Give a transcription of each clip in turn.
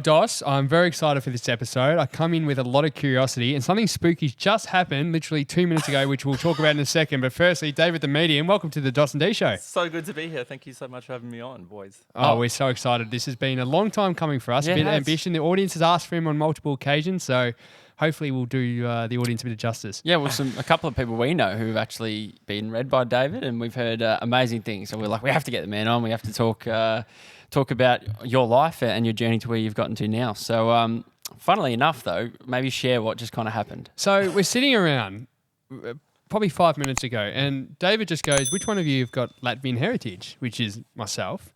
Dos, I'm very excited for this episode. I come in with a lot of curiosity and something spooky just happened literally 2 minutes ago, which we'll talk about in a second. But firstly, David the Medium, welcome to the Dos&d Show. So good to be here. Thank you so much for having me on, boys. Oh, we're so excited. This has been a long time coming for us, a bit of ambition. The audience has asked for him on multiple occasions, so hopefully we'll do the audience a bit of justice. Yeah, well, a couple of people we know who've actually been read by David, and we've heard amazing things. So we're like, we have to get the man on. We have to talk about your life and your journey to where you've gotten to now. So, funnily enough, though, maybe share what just kind of happened. So we're sitting around probably 5 minutes ago, and David just goes, "Which one of you have got Latvian heritage?" Which is myself.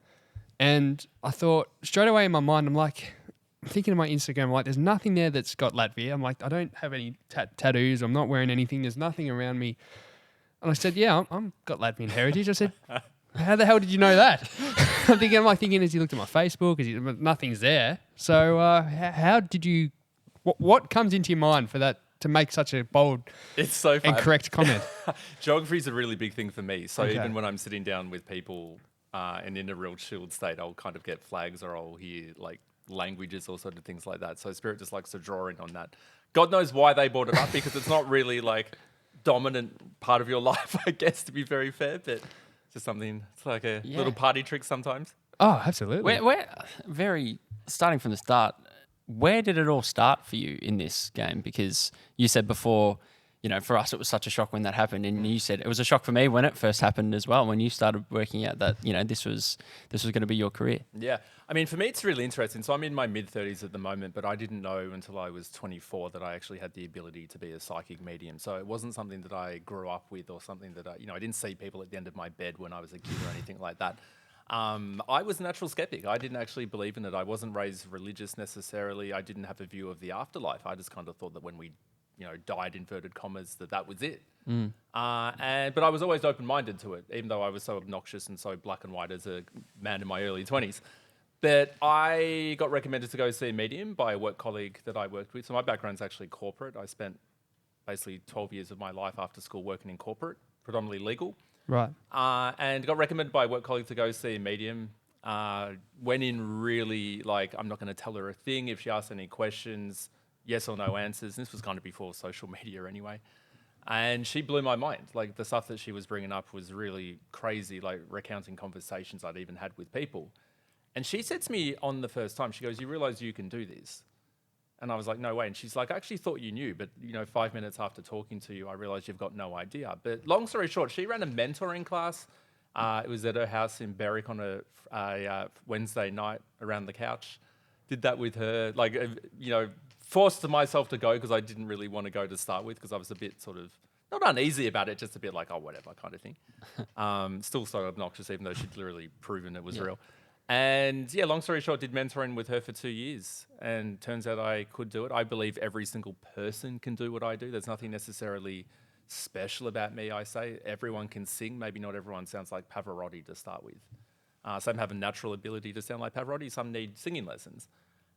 And I thought straight away in my mind, I'm thinking of my Instagram, I'm like, there's nothing there that's got Latvia. I'm like, I don't have any tattoos. I'm not wearing anything. There's nothing around me. And I said, yeah, I'm got Latvian heritage. I said, how the hell did you know that? I'm thinking as he looked at my Facebook, but nothing's there. So how did you, what comes into your mind for that to make such a bold and correct comment? Geography is a really big thing for me. So even when I'm sitting down with people and in a real chilled state, I'll kind of get flags or I'll hear like languages or sort of things like that. So Spirit just likes to draw in on that. God knows why they brought it up, because it's not really like dominant part of your life, I guess, to be very fair, but it's just something, it's like a little party trick sometimes. Oh, absolutely. We're very, starting from the start, where did it all start for you in this game? Because you said before, for us, it was such a shock when that happened. And you said it was a shock for me when it first happened as well, when you started working out that, this was going to be your career. Yeah. I mean, for me, it's really interesting. So I'm in my mid-30s at the moment, but I didn't know until I was 24 that I actually had the ability to be a psychic medium. So it wasn't something that I grew up with or something that I didn't see people at the end of my bed when I was a kid or anything like that. I was a natural skeptic. I didn't actually believe in it. I wasn't raised religious necessarily. I didn't have a view of the afterlife. I just kind of thought that when we died, inverted commas, that was it. But I was always open-minded to it, even though I was so obnoxious and so black and white as a man in my early 20s. But I got recommended to go see a medium by a work colleague that I worked with. So my background's actually corporate. I spent basically 12 years of my life after school working in corporate, predominantly legal. Right. And got recommended by a work colleague to go see a medium. Went in really like, I'm not going to tell her a thing. If she asks any questions, yes or no answers. And this was kind of before social media anyway. And she blew my mind. Like the stuff that she was bringing up was really crazy, like recounting conversations I'd even had with people. And she said to me on the first time, she goes, "You realise you can do this?" And I was like, "No way." And she's like, "I actually thought you knew, but 5 minutes after talking to you, I realised you've got no idea." But long story short, she ran a mentoring class. It was at her house in Berwick on a Wednesday night around the couch. Did that with her, forced myself to go because I didn't really want to go to start with, because I was a bit sort of, not uneasy about it, just a bit like, oh, whatever kind of thing. Still so obnoxious, even though she'd literally proven it was real. And long story short, did mentoring with her for 2 years, and turns out I could do it. I believe every single person can do what I do. There's nothing necessarily special about me, I say. Everyone can sing. Maybe not everyone sounds like Pavarotti to start with. Some have a natural ability to sound like Pavarotti. Some need singing lessons.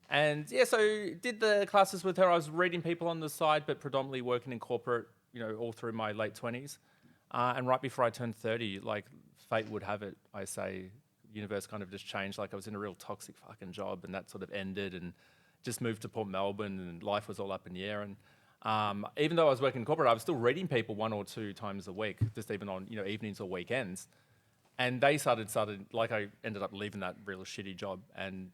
And so did the classes with her. I was reading people on the side, but predominantly working in corporate, all through my late 20s. And right before I turned 30, like fate would have it, I say, universe kind of just changed. Like I was in a real toxic fucking job, and that sort of ended, and just moved to Port Melbourne, and life was all up in the air. And even though I was working in corporate, I was still reading people 1 or 2 times a week, just even on evenings or weekends. And they started like, I ended up leaving that real shitty job, and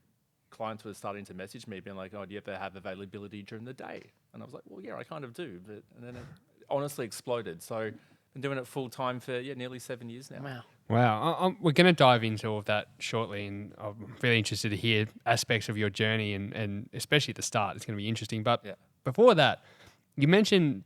clients were starting to message me being like, "Oh, do you ever have availability during the day?" And I was like, "Well, yeah, I kind of do." And then it honestly exploded. So I've been doing it full time for nearly 7 years now. Wow. We're going to dive into all of that shortly, and I'm really interested to hear aspects of your journey, and especially at the start. It's going to be interesting. But before that, you mentioned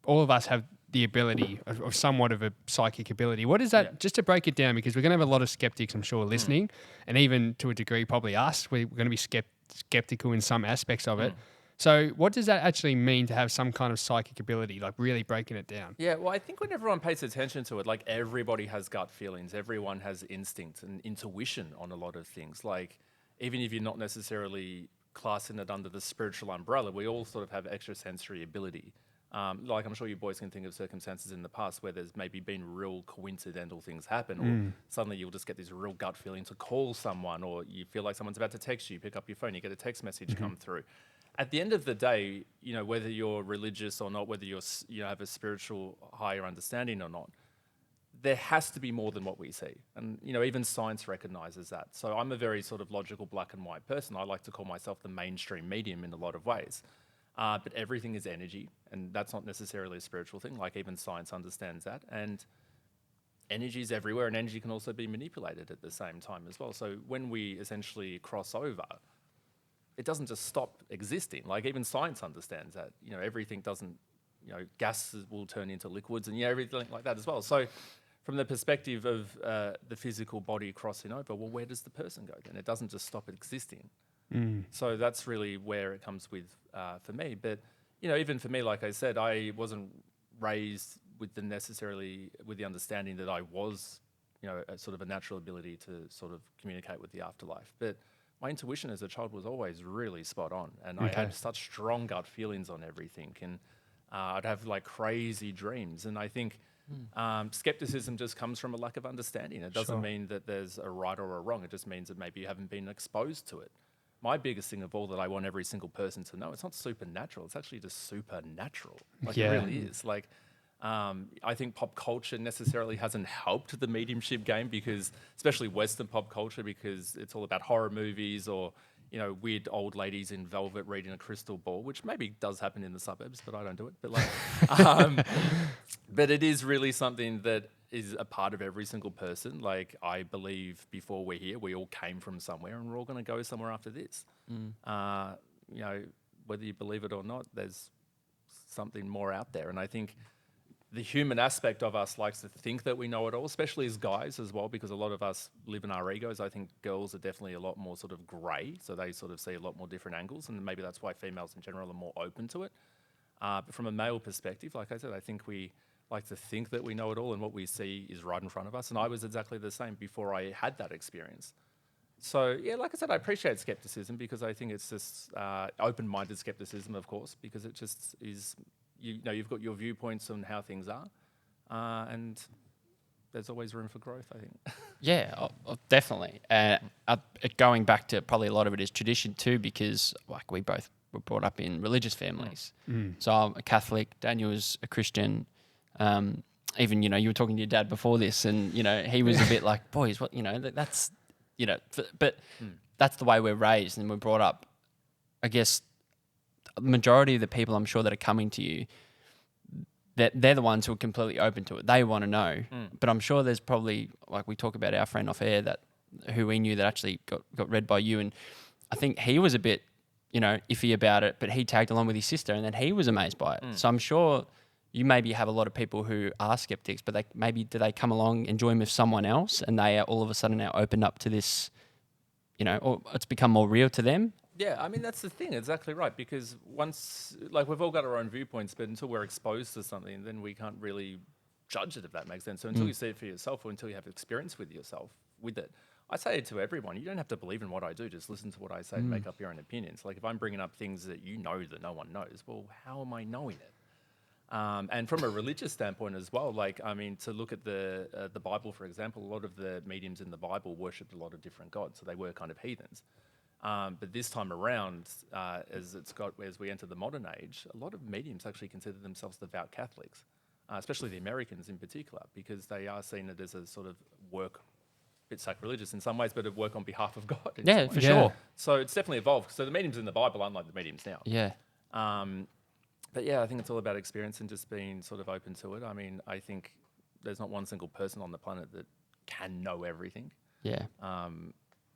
all of us have the ability of somewhat of a psychic ability. What is that? Just to break it down, because we're going to have a lot of skeptics, I'm sure, listening, and even to a degree, probably us. We're going to be skeptical in some aspects of it. So what does that actually mean to have some kind of psychic ability, like really breaking it down? Yeah, well, I think when everyone pays attention to it, like everybody has gut feelings, everyone has instinct and intuition on a lot of things. Like even if you're not necessarily classing it under the spiritual umbrella, we all sort of have extrasensory ability. Like I'm sure you boys can think of circumstances in the past where there's maybe been real coincidental things happen, or suddenly you'll just get this real gut feeling to call someone, or you feel like someone's about to text you, pick up your phone, you get a text message come through. At the end of the day, whether you're religious or not, whether you have a spiritual higher understanding or not, there has to be more than what we see. And, even science recognizes that. So I'm a very sort of logical black and white person. I like to call myself the mainstream medium in a lot of ways. But everything is energy, and that's not necessarily a spiritual thing. Like even science understands that. And energy is everywhere, and energy can also be manipulated at the same time as well. So when we essentially cross over, it doesn't just stop existing. Like even science understands that, everything doesn't, gases will turn into liquids and everything like that as well. So from the perspective of the physical body crossing over, well, where does the person go then? It doesn't just stop existing. So that's really where it comes with for me. But, even for me, like I said, I wasn't raised with the understanding that I was, a sort of a natural ability to sort of communicate with the afterlife. But my intuition as a child was always really spot on, and I had such strong gut feelings on everything, and I'd have like crazy dreams. And I think skepticism just comes from a lack of understanding. It doesn't mean that there's a right or a wrong. It just means that maybe you haven't been exposed to it. My biggest thing of all that I want every single person to know, it's not supernatural. It's actually just supernatural. Like it really is. Like I think pop culture necessarily hasn't helped the mediumship game, because especially Western pop culture, because it's all about horror movies or weird old ladies in velvet reading a crystal ball, which maybe does happen in the suburbs, but I don't do it. But like, but it is really something that is a part of every single person. Like I believe before we're here, we all came from somewhere, and we're all going to go somewhere after this. Whether you believe it or not, there's something more out there. And I think the human aspect of us likes to think that we know it all, especially as guys as well, because a lot of us live in our egos. I think girls are definitely a lot more sort of grey, so they sort of see a lot more different angles, and maybe that's why females in general are more open to it. But from a male perspective, like I said, I think we like to think that we know it all, and what we see is right in front of us. And I was exactly the same before I had that experience. So, yeah, like I said, I appreciate skepticism, because I think it's just open-minded skepticism, of course, because it just is, you've got your viewpoints on how things are, and there's always room for growth, I think. Yeah, definitely. Going back to probably a lot of it is tradition too, because like we both were brought up in religious families. So I'm a Catholic, Daniel was a Christian. Even, you were talking to your dad before this, and, he was a bit like, boys, what, that's, but that's the way we're raised and we're brought up. I guess the majority of the people I'm sure that are coming to you, that they're the ones who are completely open to it. They want to know. But I'm sure there's probably, like we talk about our friend off air, who we knew that actually got read by you. And I think he was a bit, iffy about it, but he tagged along with his sister, and then he was amazed by it. So I'm sure you maybe have a lot of people who are skeptics, but do they come along and join with someone else, and they are all of a sudden now opened up to this, or it's become more real to them? Yeah, I mean, that's the thing, exactly right. Because once, like, we've all got our own viewpoints, but until we're exposed to something, then we can't really judge it, if that makes sense. So until you see it for yourself, or until you have experience with yourself with it, I say it to everyone, you don't have to believe in what I do, just listen to what I say and make up your own opinions. Like, if I'm bringing up things that that no one knows, well, how am I knowing it? And from a religious standpoint as well, like, I mean, to look at the Bible, for example, a lot of the mediums in the Bible worshipped a lot of different gods, so they were kind of heathens. But this time around, as we enter the modern age, a lot of mediums actually consider themselves devout Catholics, especially the Americans in particular, because they are seen it as a sort of work, a bit sacrilegious in some ways, but a work on behalf of God. Yeah, for sure. So it's definitely evolved. So the mediums in the Bible aren't like the mediums now. Yeah. But yeah, I think it's all about experience and just being sort of open to it. I mean, I think there's not one single person on the planet that can know everything. Yeah.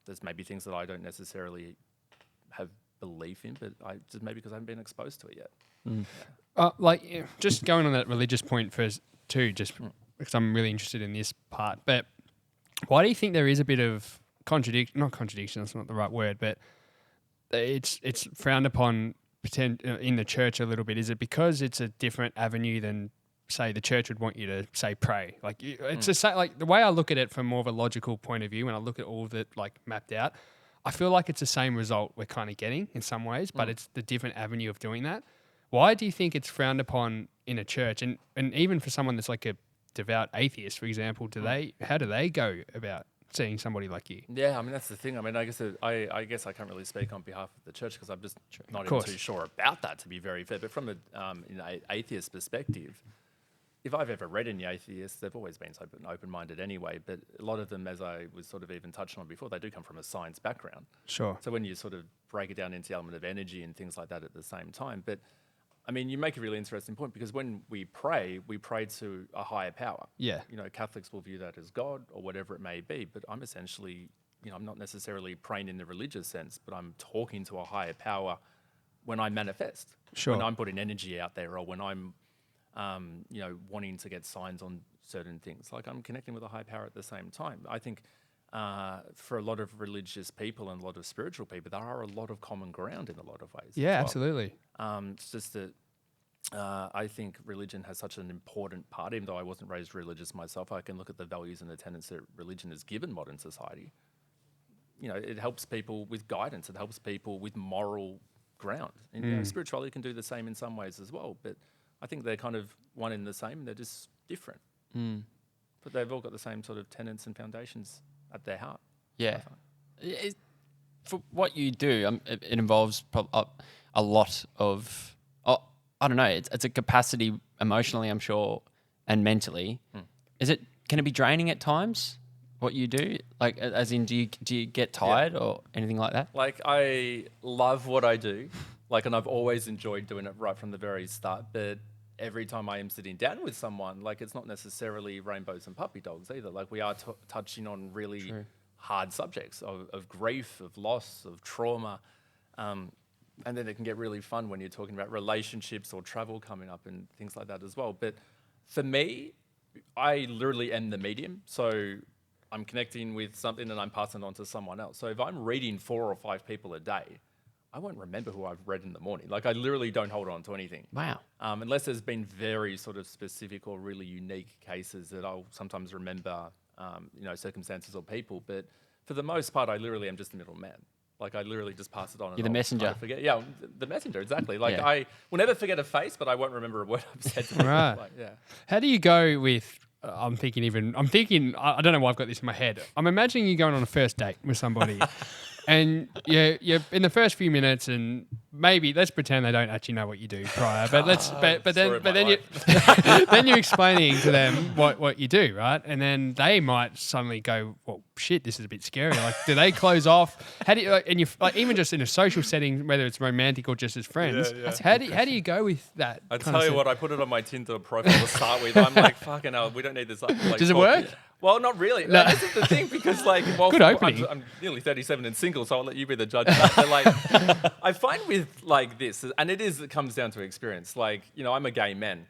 There's maybe things that I don't necessarily have belief in, but just maybe because I haven't been exposed to it yet. Just going on that religious point first too, just because I'm really interested in this part. But why do you think there is a bit of not contradiction, that's not the right word, but it's frowned upon in the church a little bit? Is it because it's a different avenue than, say, the church would want you to, say, pray? Like, it's like the way I look at it from more of a logical point of view, when I look at all of it like mapped out, I feel like it's the same result we're kind of getting in some ways, but it's the different avenue of doing that. Why do you think it's frowned upon in a church? And even for someone that's like a devout atheist, for example, how do they go about seeing somebody like you? Yeah, I mean, that's the thing. I mean, I guess I can't really speak on behalf of the church because I'm just not even too sure about that, to be very fair. But from a atheist perspective, if I've ever read any atheists, they've always been so open-minded anyway. But a lot of them, as I was sort of even touching on before, they do come from a science background. Sure. So when you sort of break it down into the element of energy and things like that at the same time. But I mean, you make a really interesting point because when we pray to a higher power. Yeah. You know, Catholics will view that as God or whatever it may be. But I'm essentially, you know, I'm not necessarily praying in the religious sense, but I'm talking to a higher power when I manifest. Sure. When I'm putting energy out there or when I'm you know, wanting to get signs on certain things. Like I'm connecting with a high power at the same time. I think for a lot of religious people and a lot of spiritual people, there are a lot of common ground in a lot of ways. Yeah, as well. absolutely. It's just that I think religion has such an important part, even though I wasn't raised religious myself, I can look at the values and the tenets that religion has given modern society. You know, it helps people with guidance. It helps people with moral ground. And you know, spirituality can do the same in some ways as well, but I think they're kind of one and the same. They're just different. But they've all got the same sort of tenets and foundations at their heart. Yeah. For what you do, it involves a lot of, I don't know, it's a capacity emotionally, I'm sure, and mentally. Can it be draining at times, what you do? Like, as in, do you get tired or anything like that? Like, I love what I do. Like, and I've always enjoyed doing it right from the very start. But every time I am sitting down with someone, like, it's not necessarily rainbows and puppy dogs either. Like, we are touching on really hard subjects of grief, of loss, of trauma. And then it can get really fun when you're talking about relationships or travel coming up and things like that as well. But for me, I literally am the medium. So I'm connecting with something and I'm passing it on to someone else. So if I'm reading 4 or 5 people a day, I won't remember who I've read in the morning. Like, I literally don't hold on to anything. Wow. Unless there's been very sort of specific or really unique cases that I'll sometimes remember, you know, circumstances or people. But for the most part, I literally am just the middleman. Like, I literally just pass it on. You're the messenger. Yeah, the messenger, exactly. Like, I will never forget a face, but I won't remember a word I've said to people. Right. Like, yeah. How do you go with... I don't know why I've got this in my head. I'm imagining you going on a first date with somebody and you're in the first few minutes and maybe let's pretend they don't actually know what you do prior, but then you're explaining to them what you do, right? And then they might suddenly go, well, shit, this is a bit scary. Like, do they close off? How do you, and you like, even just in a social setting, whether it's romantic or just as friends, how do you go with that? I tell you what, I put it on my Tinder profile to start with. I'm like, fucking hell, we don't need this. Like, does it work? Well, not really. No. This is the thing, because like, well, Good opening. I'm nearly 37 and single, so I'll let you be the judge of that. But like, I find with like this, and it comes down to experience. Like, you know, I'm a gay man.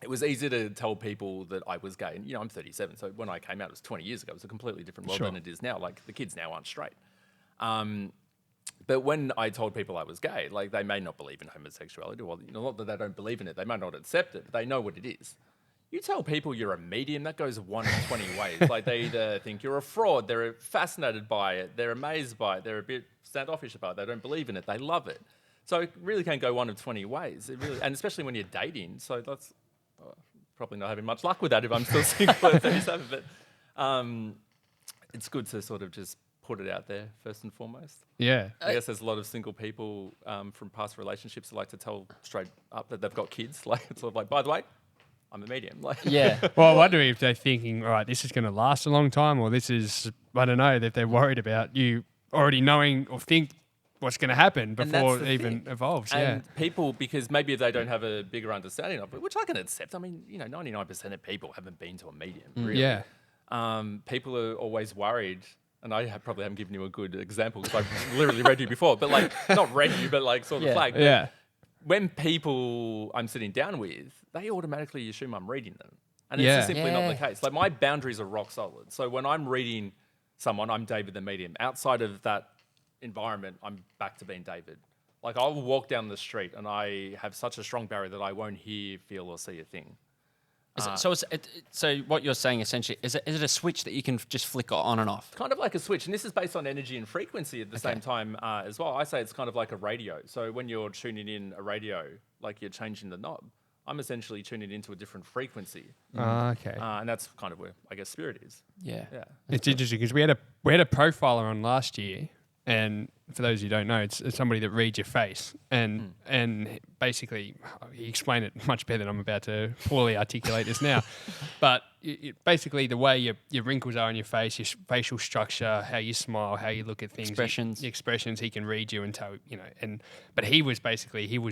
It was easy to tell people that I was gay. And, you know, I'm 37, so when I came out, it was 20 years ago. It was a completely different world than it is now. Like, the kids now aren't straight. But when I told people I was gay, like, they may not believe in homosexuality. Well, you know, not that they don't believe in it. They might not accept it, but they know what it is. You tell people you're a medium, that goes one of 20 ways. Like, they either think you're a fraud, they're fascinated by it, they're amazed by it, they're a bit standoffish about it, they don't believe in it, they love it. So it really can go one of 20 ways. It really, and especially when you're dating. So that's probably not having much luck with that if I'm still single at 37. But it's good to sort of just put it out there first and foremost. Yeah. I guess there's a lot of single people from past relationships that like to tell straight up that they've got kids. Like, it's sort of like, by the way, I'm a medium. Like, Yeah. Well, I'm wondering if they're thinking, all right, this is going to last a long time, or this is, I don't know, that they're worried about you already knowing or think what's going to happen before it even evolves. And people, because maybe they don't have a bigger understanding of it, which I can accept. I mean, you know, 99% of people haven't been to a medium, really. Yeah. People are always worried, and I probably haven't given you a good example because I've literally read you before, but like, not read you, but like sort of flag. Yeah. When people I'm sitting down with, they automatically assume I'm reading them. And it's just simply not the case. Like, my boundaries are rock solid. So when I'm reading someone, I'm David the medium. Outside of that environment, I'm back to being David. Like, I'll walk down the street and I have such a strong barrier that I won't hear, feel, or see a thing. So what you're saying essentially, is it a switch that you can just flick on and off? Kind of like a switch, and this is based on energy and frequency at the same time as well. I say it's kind of like a radio. So when you're tuning in a radio, like you're changing the knob. I'm essentially tuning into a different frequency. Okay. And that's kind of where I guess spirit is. Yeah. Yeah. It's interesting because we had a profiler on last year, and for those who don't know, it's somebody that reads your face, and basically he explained it much better than I'm about to poorly articulate this now. But basically, the way your wrinkles are on your face, your facial structure, how you smile, how you look at things, Expressions. the expressions, he can read you and tell but he was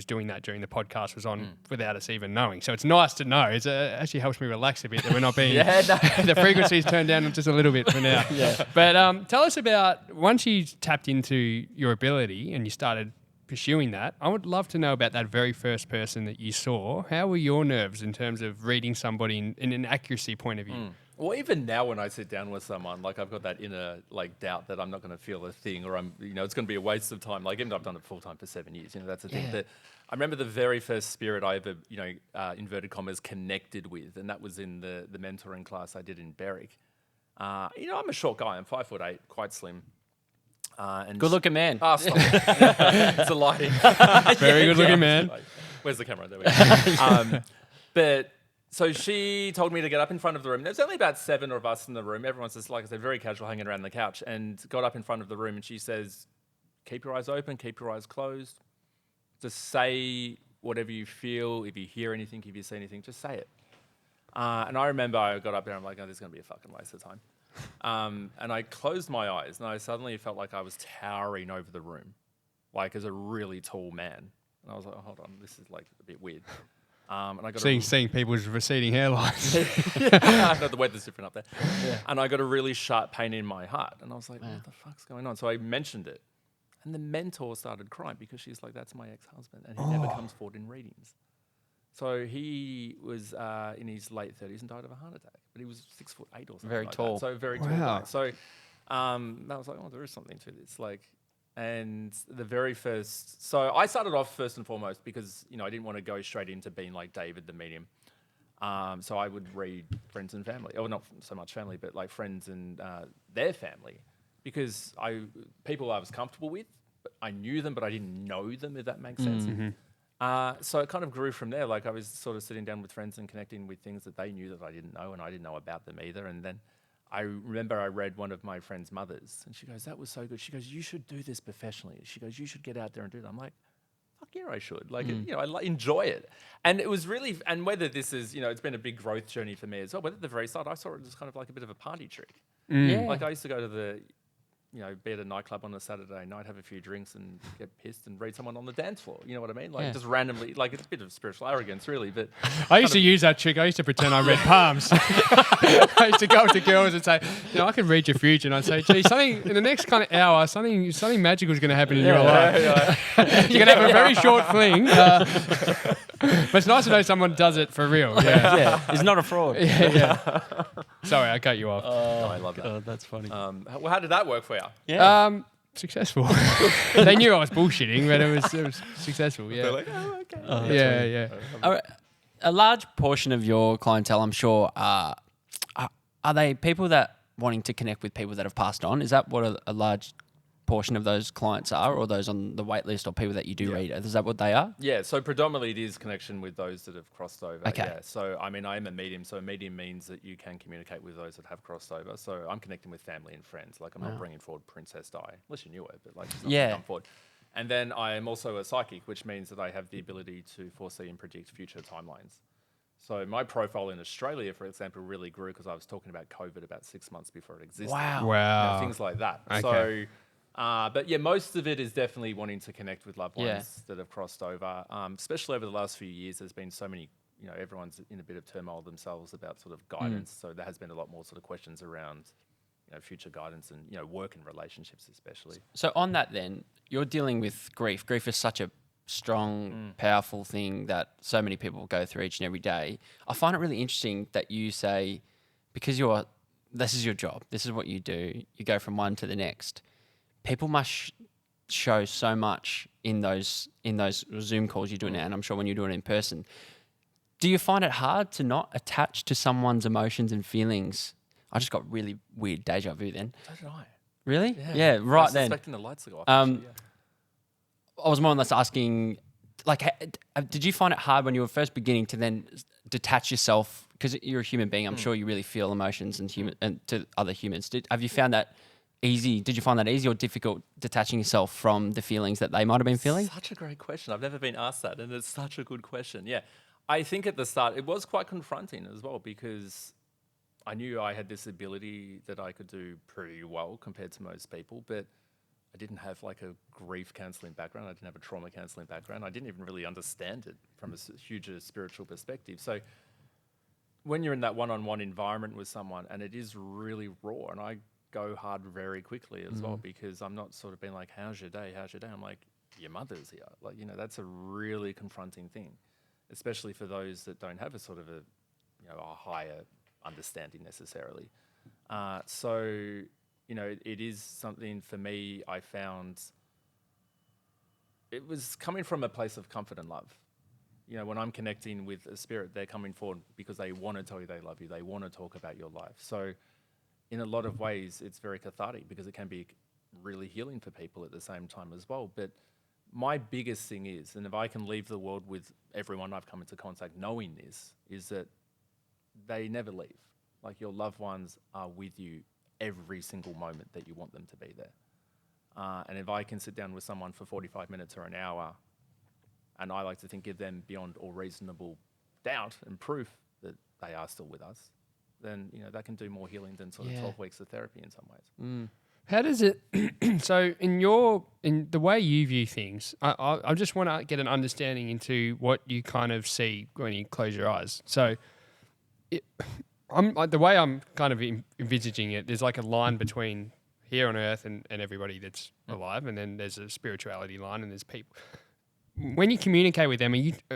doing that during the podcast was on without us even knowing. So it's nice to know. It actually helps me relax a bit that we're not being the frequency's turned down just a little bit for now. Yeah. But tell us about once you tapped into your ability and you started pursuing that, I would love to know about that very first person that you saw. How were your nerves in terms of reading somebody in an accuracy point of view? Well, even now when I sit down with someone, like I've got that inner like doubt that I'm not going to feel a thing, or it's going to be a waste of time. Like even though I've done it full time for 7 years, that's the thing. But I remember the very first spirit I ever, inverted commas, connected with, and that was in the mentoring class I did in Berwick. I'm a short guy. I'm 5'8", quite slim. And Good looking man. Oh, stop it. It's the lighting. Very good looking man. Where's the camera? There we go. But so she told me to get up in front of the room. There's only about 7 of us in the room. Everyone's just, like I said, very casual, hanging around the couch, and got up in front of the room, and she says, keep your eyes open, keep your eyes closed. Just say whatever you feel. If you hear anything, if you see anything, just say it. And I remember I got up there, I'm like, oh, this is going to be a fucking waste of time. And I closed my eyes, and I suddenly felt like I was towering over the room, like as a really tall man. And I was like, oh, hold on, this is like a bit weird. And I got Seeing people's receding hairlines. No, the weather's different up there. Yeah. And I got a really sharp pain in my heart, and I was like, what the fuck's going on? So I mentioned it, and the mentor started crying because she's like, that's my ex-husband, and he never comes forward in readings. So he was in his late 30s and died of a heart attack, but he was 6'8" or something. Very like tall. That. So very tall. Wow. Guy. So I was like, oh, there is something to this. And the very first, so I started off first and foremost because I didn't want to go straight into being like David the medium. So I would read friends and family, or not so much family, but like friends and their family, because people I was comfortable with, but I knew them, but I didn't know them. If that makes sense. So it kind of grew from there. Like I was sort of sitting down with friends and connecting with things that they knew that I didn't know, and I didn't know about them either. And then I remember I read one of my friend's mothers, and she goes, that was so good. She goes, you should do this professionally. She goes, you should get out there and do that. I'm like, fuck yeah, I should. Like, I enjoy it. And it was really, and whether this is, it's been a big growth journey for me as well. But at the very start, I saw it as kind of like a bit of a party trick. Yeah. Like I used to go to be at a nightclub on a Saturday night, have a few drinks and get pissed and read someone on the dance floor. You know what I mean? Like just randomly, like it's a bit of spiritual arrogance really, but... I used to use that trick. I used to pretend I read palms. I used to go up to girls and say, I can read your future. And I'd say, gee, something in the next kind of hour, something magical is going to happen in your life. You're going to have a very short fling. But it's nice to know someone does it for real. Yeah. He's not a fraud. Yeah. Sorry, I cut you off. No, I love that. Oh, that's funny. Well, how did that work for you? Yeah. Successful. They knew I was bullshitting, but it was successful. Yeah. They're like, oh, okay. Yeah. A large portion of your clientele, I'm sure, are they people that wanting to connect with people that have passed on? Is that what a large portion of those clients are, or those on the wait list, or people that you do read? Is that what they are? Yeah, so predominantly it is connection with those that have crossed over. Okay. Yeah. So, I mean, I am a medium, so a medium means that you can communicate with those that have crossed over. So I'm connecting with family and friends. Like, I'm not bringing forward Princess Di, unless you knew her, but like, she's not gonna come forward. And then I am also a psychic, which means that I have the ability to foresee and predict future timelines. So my profile in Australia, for example, really grew because I was talking about COVID about 6 months before it existed. Wow. Things like that. Okay. So... but yeah, most of it is definitely wanting to connect with loved ones that have crossed over. Especially over the last few years, there's been so many, everyone's in a bit of turmoil themselves about sort of guidance. So there has been a lot more sort of questions around, future guidance and, work and relationships especially. So on that then, you're dealing with grief. Grief is such a strong, powerful thing that so many people go through each and every day. I find it really interesting that you say, because this is your job, this is what you do, you go from one to the next. People must show so much in those Zoom calls you do now, and I'm sure when you do it in person. Do you find it hard to not attach to someone's emotions and feelings? I just got really weird deja vu then. So did I. Really? Yeah, right then. I was expecting the lights to go off. Actually, I was more or less asking, like, did you find it hard when you were first beginning to then detach yourself? Because you're a human being, I'm sure you really feel emotions and to other humans. Have you found that easy? Did you find that easy or difficult detaching yourself from the feelings that they might have been feeling? Such a great question. I've never been asked that, and it's such a good question. Yeah, I think at the start it was quite confronting as well because I knew I had this ability that I could do pretty well compared to most people, but I didn't have like a grief counseling background. I didn't have a trauma counseling background. I didn't even really understand it from a huge spiritual perspective. So when you're in that one-on-one environment with someone and it is really raw, and I go hard very quickly as well because I'm not sort of being like, how's your day? How's your day? I'm like, your mother's here. Like, that's a really confronting thing, especially for those that don't have a sort of a higher understanding necessarily. So it is something for me. I found it was coming from a place of comfort and love. When I'm connecting with a spirit, they're coming forward because they want to tell you they love you. They want to talk about your life. So in a lot of ways, it's very cathartic because it can be really healing for people at the same time as well. But my biggest thing is, and if I can leave the world with everyone I've come into contact knowing this, is that they never leave. Like, your loved ones are with you every single moment that you want them to be there. And if I can sit down with someone for 45 minutes or an hour, and I like to think give them beyond all reasonable doubt and proof that they are still with us, then that can do more healing than sort of 12 weeks of therapy in some ways. How does it? So in the way you view things, I just want to get an understanding into what you kind of see when you close your eyes. So, I'm like, the way I'm kind of envisaging it, there's like a line between here on Earth and everybody that's alive, and then there's a spirituality line, and there's people. When you communicate with them,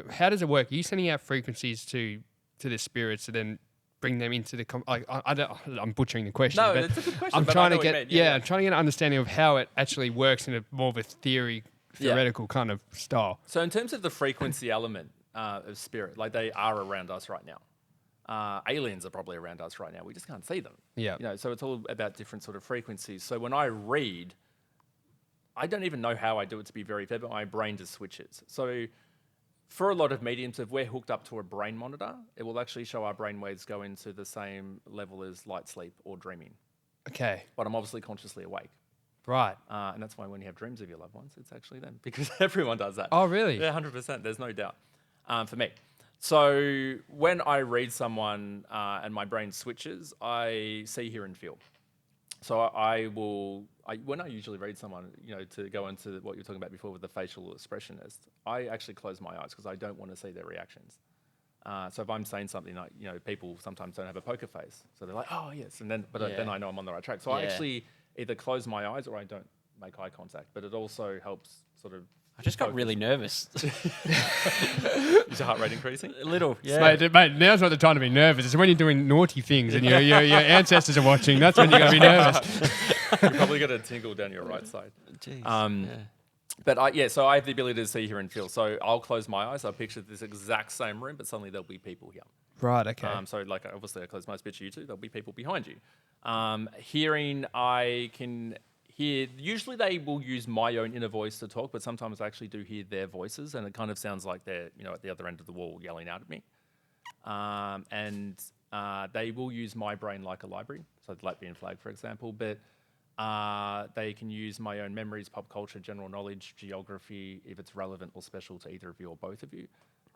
how does it work? Are you sending out frequencies to the spirits to then bring them into the I'm butchering the question. No, but it's a good question. I'm but trying I to know what you get mean. I'm trying to get an understanding of how it actually works in a more of a theoretical kind of style. So in terms of the frequency element of spirit, like, they are around us right now. Aliens are probably around us right now. We just can't see them. Yeah. So it's all about different sort of frequencies. So when I read, I don't even know how I do it, to be very fair, but my brain just switches. So for a lot of mediums, if we're hooked up to a brain monitor, it will actually show our brain waves go into the same level as light sleep or dreaming. Okay. But I'm obviously consciously awake. Right. And that's why when you have dreams of your loved ones, it's actually them, because everyone does that. Oh, really? Yeah, 100%. There's no doubt for me. So when I read someone and my brain switches, I see, hear, and feel. So when I usually read someone, to go into what you were talking about before with the facial expressionist, I actually close my eyes because I don't want to see their reactions. So if I'm saying something like, people sometimes don't have a poker face, so they're like, oh yes, then I know I'm on the right track. So I actually either close my eyes or I don't make eye contact. But it also helps sort of. I just got really nervous. Is your heart rate increasing? A little, yeah. Mate, now's not the time to be nervous. It's when you're doing naughty things and your ancestors are watching. That's when you're going to be nervous. You probably got a tingle down your right side. Jeez. But so I have the ability to see, hear, and feel. So I'll close my eyes. I'll picture this exact same room, but suddenly there'll be people here. Right, okay. So like, obviously I close my eyes, picture you two. There'll be people behind you. Hearing, I can hear. Usually they will use my own inner voice to talk, but sometimes I actually do hear their voices, and it kind of sounds like they're at the other end of the wall yelling out at me. And they will use my brain like a library. So the Latvian flag, for example, but. They can use my own memories, pop culture, general knowledge, geography, if it's relevant or special to either of you or both of you.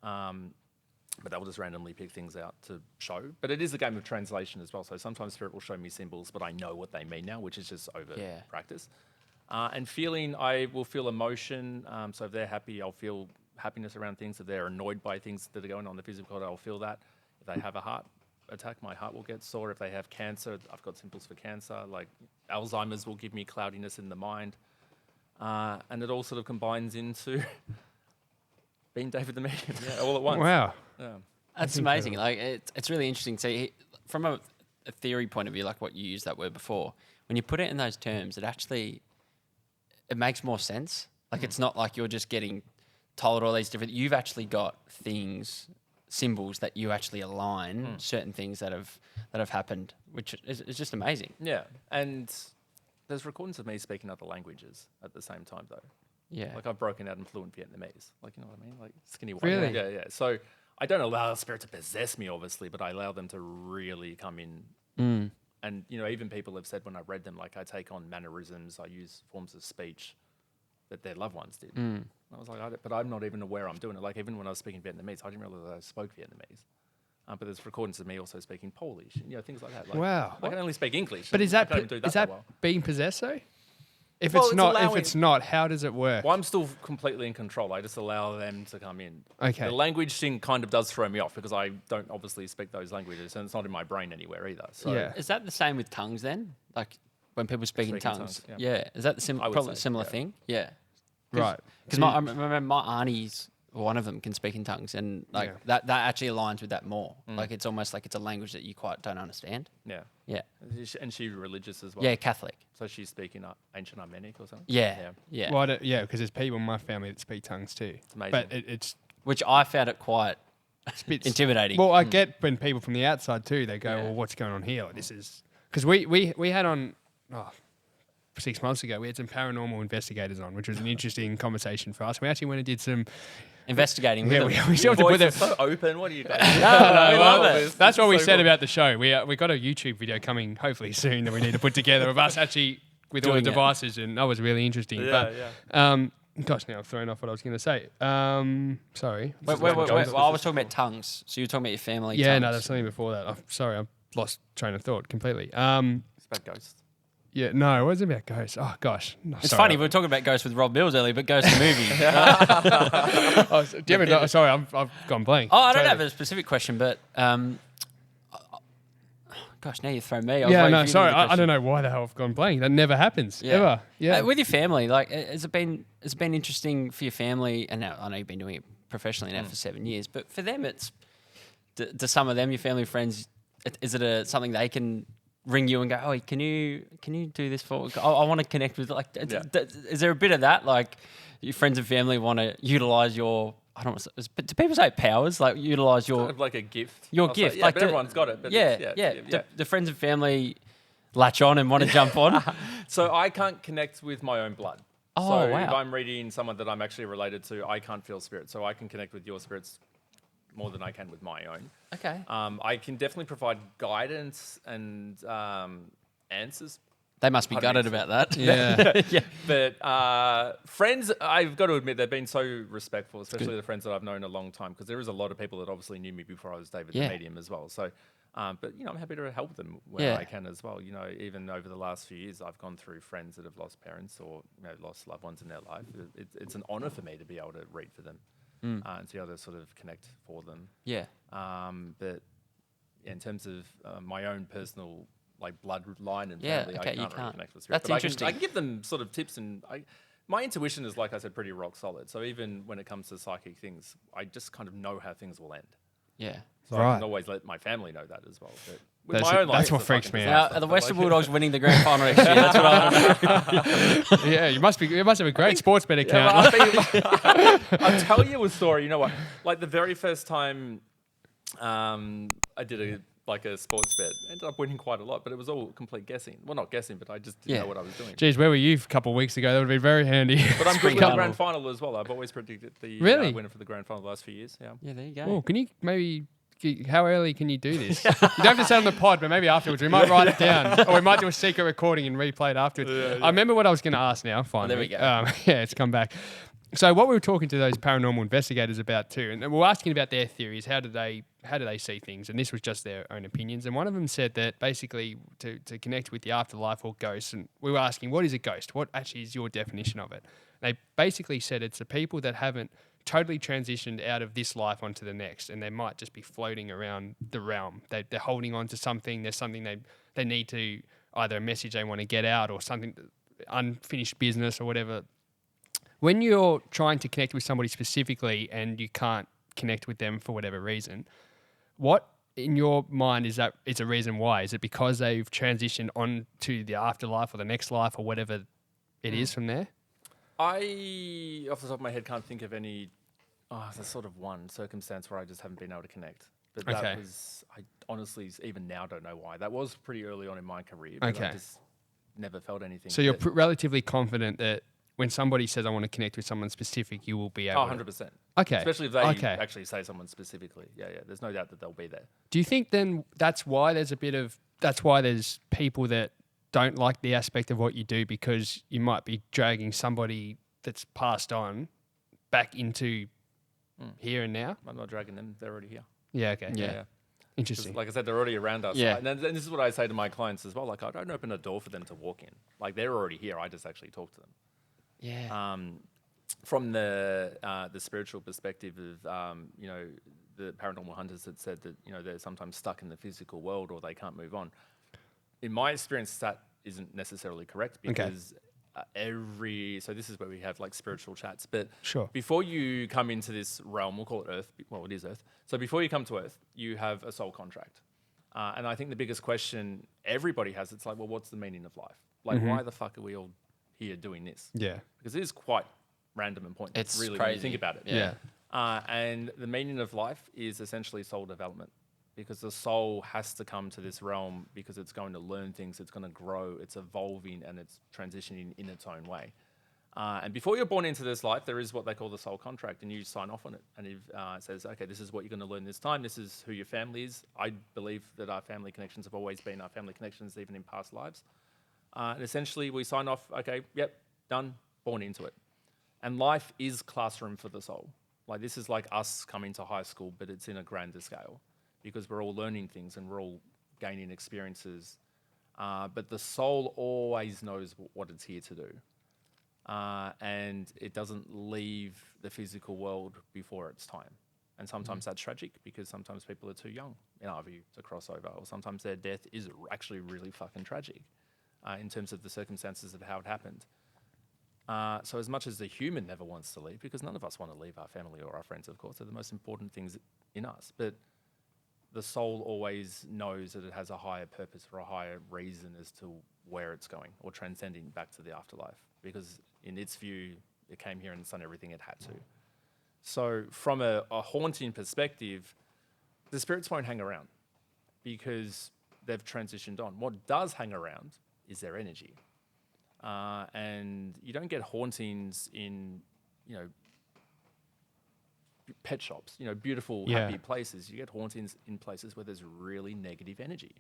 But they'll just randomly pick things out to show. But it is a game of translation as well. So sometimes Spirit will show me symbols, but I know what they mean now, which is just over practice. And feeling, I will feel emotion. So if they're happy, I'll feel happiness around things. If they're annoyed by things that are going on in the physical, I'll feel that. If they have a heart attack, my heart will get sore. If they have cancer, I've got symbols for cancer. Like Alzheimer's will give me cloudiness in the mind. And it all sort of combines into being David the Medium, all at once. Wow. Yeah. That's amazing. Like it's really interesting. So from a theory point of view, like what you used that word before, when you put it in those terms, it makes more sense. Like it's not like you're just getting told all these different. You've actually got symbols that you actually align certain things that have happened, which is just amazing. Yeah, and there's recordings of me speaking other languages at the same time, though. Yeah. Like I've broken out in fluent Vietnamese. Like, you know what I mean? Like skinny white. Really? Yeah, yeah. So I don't allow a spirit to possess me, obviously, but I allow them to really come in. And, you know, even people have said when I read them, like I take on mannerisms, I use forms of speech that their loved ones did. I was like, but I'm not even aware I'm doing it. Like even when I was speaking Vietnamese, I didn't realize I spoke Vietnamese. But there's recordings of me also speaking Polish, and, you know, things like that. Like, Wow. I can only speak English. But is I that can't even do is that that well. being possessed though? If Well, it's it's not, allowing- if it's not, how does it work? Well, I'm still completely in control. I just allow them to come in. Okay. The language thing kind of does throw me off because I don't obviously speak those languages, and it's not in my brain anywhere either. So Yeah. Is that the same with tongues then? Like when people speak in Speaking tongues? tongues, Yeah. Is that the I would probably say, similar yeah. thing? Yeah. Right. Because I remember my aunties, one of them can speak in tongues, and like Yeah. that actually aligns with that more. Like it's almost like it's a language that you quite don't understand. yeah. Yeah. And she's religious as well. Yeah, Catholic. So she's speaking ancient Armenic or something. Yeah. Yeah. Well, because there's people in my family that speak tongues too. It's amazing. But it's Which I found it quite bits intimidating. Well, I get when people from the outside too, they go, Yeah. well, what's going on here? This is because we had on 6 months ago, we had some paranormal investigators on, which was an interesting conversation for us. We actually went and did some. Investigating. Yeah, with them. we still have to put Voice them. is so open. What are you guys? we love love it. this. That's This what is we so said cool. about the show. We got a YouTube video coming hopefully soon that we need to put together of us actually with all the Doing it. devices, and that was really interesting. Yeah, but gosh, now I've thrown off what I was going to say. Sorry. Wait, well, I was talking about tongues. So you were talking about your family. Yeah, no, tongues. there's something before that. I'm sorry, I've lost train of thought completely. It's about ghosts. Yeah, no, it wasn't about ghosts. Oh gosh, no, It's sorry. funny, we were talking about Ghost with Rob Mills earlier, but Ghost the movie. Sorry, I've gone blank. Oh, I don't Totally. have a specific question, but gosh, now you throw me. I was Yeah, waiting no, for you to sorry, do the I don't question. know why the hell I've gone blank. That never happens ever. Yeah, With your family, like, has it been interesting for your family? And now I know you've been doing it professionally now for 7 years, but for them, it's to some of them, your family friends, is it something they can ring you and go, oh, can you do this for? I want to connect with. Like, is there a bit of that? Like, your friends and family want to utilize your. I don't know. But do people say powers? Like utilize your Kind of like a gift. your I'll say, gift. yeah, Like but everyone's got it. But it's- The friends and family latch on and want to jump on. So I can't connect with my own blood. Oh, so wow. if I'm reading someone that I'm actually related to, I can't feel spirits. So I can connect with your spirits more than I can with my own. Okay. I can definitely provide guidance and answers. They must be Pardon gutted me, about that. yeah. yeah. But friends, I've got to admit, they've been so respectful, especially the friends that I've known a long time, because there is a lot of people that obviously knew me before I was David Yeah. the Medium as well. So, but, you know, I'm happy to help them where Yeah. I can as well. You know, even over the last few years, I've gone through friends that have lost parents or, you know, lost loved ones in their life. It's an honor for me to be able to read for them and to be able to sort of connect for them. Yeah. But in terms of my own personal like bloodline and Yeah, family, okay, I you can't really can't. connect with spirits. That's But interesting. I can give them sort of tips, and my intuition is, like I said, pretty rock solid. So even when it comes to psychic things, I just kind of know how things will end. Yeah. So I Right. can always let my family know that as well. But with That's my it- own life, that's what it's a freaks fucking me Now, out. disaster. are the But, Western like, Bulldogs winning the grand final next year? That's what I want to know. Yeah, you must have a great sports bet Yeah, account. I'll tell you a story. You know what? Like the very first time I did a sports bet, I ended up winning quite a lot, but it was all complete guessing. Well, not guessing, but I just didn't Yeah. know what I was doing. Geez, where were you a couple of weeks ago? That would be very handy. But I'm good Spring with the final. grand final as well. I've always predicted the Really? winner for the grand final the last few years. Yeah. Yeah, there you go. Oh, can you maybe? How early can you do this? You don't have to say it on the pod, but maybe afterwards. We might write it down, or we might do a secret recording and replay it afterwards. I remember what I was going to ask now. Finally, we go. Yeah, it's come back. So what we were talking to those paranormal investigators about too, and we were asking about their theories. How do they see things? And this was just their own opinions. And one of them said that basically to connect with the afterlife or ghosts, and we were asking, what is a ghost? What actually is your definition of it? They basically said it's the people that haven't totally transitioned out of this life onto the next, and they might just be floating around the realm. They're holding on to something. There's something they need to, either a message they want to get out or something, unfinished business or whatever. When you're trying to connect with somebody specifically and you can't connect with them for whatever reason, what in your mind is a reason why? Is it because they've transitioned on to the afterlife or the next life or whatever it is from there? I, off the top of my head, can't think of any. There's sort of one circumstance where I just haven't been able to connect. But that Okay. was, I honestly, even now, don't know why. That was pretty early on in my career. But Okay. I just never felt anything. So you're that- relatively confident that when somebody says I want to connect with someone specific, you will be Oh, able. 100%. Okay. Especially if they Okay. actually say someone specifically. Yeah. There's no doubt that they'll be there. Do you think then that's why there's people that don't like the aspect of what you do, because you might be dragging somebody that's passed on back into here and now? I'm not dragging them. They're already here. Yeah. Okay. Yeah. 'Cause Interesting. like I said, they're already around us. Yeah. And this is what I say to my clients as well. Like, I don't open a door for them to walk in. Like, they're already here. I just actually talk to them. Yeah. From the spiritual perspective of, you know, the paranormal hunters that said that, you know, they're sometimes stuck in the physical world or they can't move on. In my experience, that isn't necessarily correct, because so this is where we have like spiritual chats. But Sure. before you come into this realm, we'll call it Earth. Well, it is Earth. So before you come to Earth, you have a soul contract. And I think the biggest question everybody has, it's like, well, what's the meaning of life? Like, why the fuck are we all here doing this? Yeah. Because it is quite random and pointless, It's really, when crazy. you think about it. Yeah. And the meaning of life is essentially soul development, because the soul has to come to this realm because it's going to learn things, it's going to grow, it's evolving, and it's transitioning in its own way. And before you're born into this life, there is what they call the soul contract, and you sign off on it. And it says, okay, this is what you're going to learn this time. This is who your family is. I believe that our family connections have always been our family connections, even in past lives. And essentially, we sign off, okay, yep, done, born into it. And life is classroom for the soul. Like, this is like us coming to high school, but it's in a grander scale, because we're all learning things and we're all gaining experiences. But the soul always knows what it's here to do. And it doesn't leave the physical world before its time. And sometimes that's tragic, because sometimes people are too young, in our view, to cross over. Or sometimes their death is actually really fucking tragic in terms of the circumstances of how it happened. So as much as the human never wants to leave, because none of us want to leave our family or our friends, of course, they're the most important things in us. But the soul always knows that it has a higher purpose or a higher reason as to where it's going, or transcending back to the afterlife, because in its view, it came here and it's done everything it had to. So from a haunting perspective, the spirits won't hang around because they've transitioned on. What does hang around is their energy. And you don't get hauntings in, you know, pet shops, you know, beautiful, happy places. You get hauntings in places where there's really negative energy.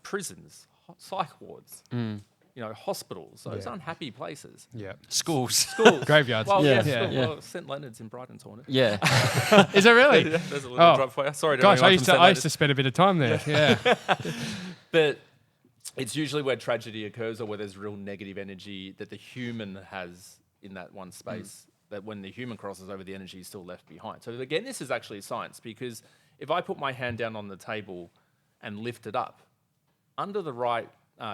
Prisons, psych wards, you know, hospitals, those unhappy places. Yeah. Schools. Graveyards. Well, Yeah. school. Yeah. Well, St. Leonard's in Brighton's haunted. Yeah. Is it really? There's a little drop for you. Sorry to Gosh, anyone I from used St. to Leonard's. spend a bit of time there. Yeah. But it's usually where tragedy occurs, or where there's real negative energy that the human has in that one space, that when the human crosses over, the energy is still left behind. So again, this is actually science, because if I put my hand down on the table and lift it up, under the right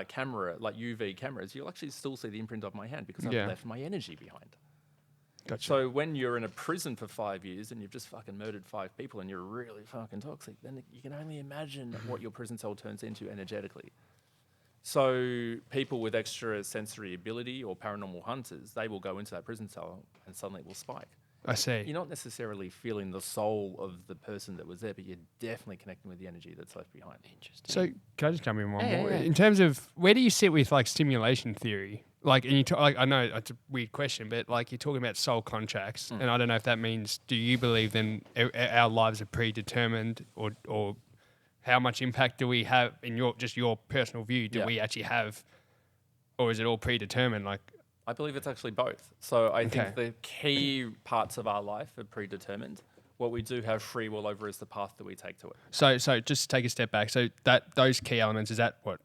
camera, like UV cameras, you'll actually still see the imprint of my hand, because I've left my energy behind. Gotcha. So when you're in a prison for 5 years and you've just fucking murdered 5 people and you're really fucking toxic, then you can only imagine what your prison cell turns into energetically. So people with extra sensory ability or paranormal hunters, they will go into that prison cell and suddenly it will spike. I see. You're not necessarily feeling the soul of the person that was there, but you're definitely connecting with the energy that's left behind. Interesting. So can I just jump in one more? Yeah. In terms of, where do you sit with like stimulation theory? Like, and like, I know it's a weird question, but like, you're talking about soul contracts, and I don't know if that means, do you believe then our lives are predetermined, or how much impact do we have in your personal view? Do we actually have, or is it all predetermined? Like, I believe it's actually both. So I Okay. think the key parts of our life are predetermined. What we do have free will over is the path that we take to it. so just take a step back. So those key elements, is that what?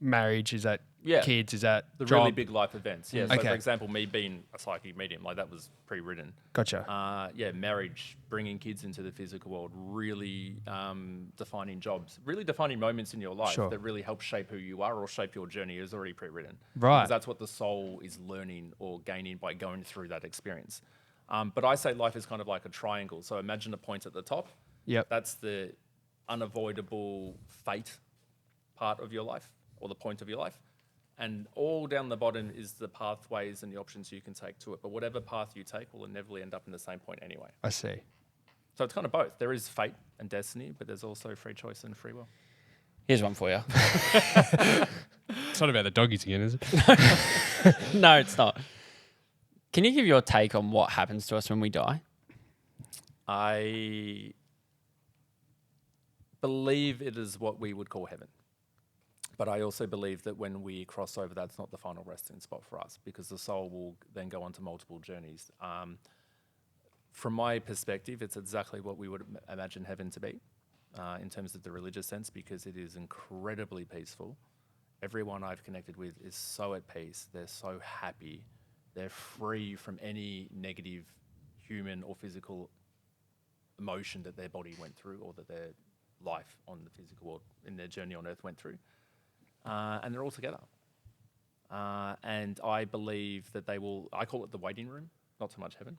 Marriage? Is that kids? Is that The job? really big life events? Yeah. So Okay. for example, me being a psychic medium, like that was pre-written. Gotcha. Marriage, bringing kids into the physical world, really defining jobs, really defining moments in your life Sure. that really help shape who you are or shape your journey is already pre-written. Right. Because that's what the soul is learning or gaining by going through that experience. But I say life is kind of like a triangle. So imagine a point at the top. Yep. That's the unavoidable fate part of your life, or the point of your life. And all down the bottom is the pathways and the options you can take to it. But whatever path you take will inevitably end up in the same point anyway. I see. So it's kind of both. There is fate and destiny, but there's also free choice and free will. Here's one for you. It's not about the doggies again, is it? No, it's not. Can you give your take on what happens to us when we die? I believe it is what we would call heaven. But I also believe that when we cross over, that's not the final resting spot for us, because the soul will then go on to multiple journeys. From my perspective, it's exactly what we would imagine heaven to be in terms of the religious sense, because it is incredibly peaceful. Everyone I've connected with is so at peace. They're so happy. They're free from any negative human or physical emotion that their body went through, or that their life on the physical world in their journey on earth went through. And they're all together. And I believe that they will, I call it the waiting room, not so much heaven,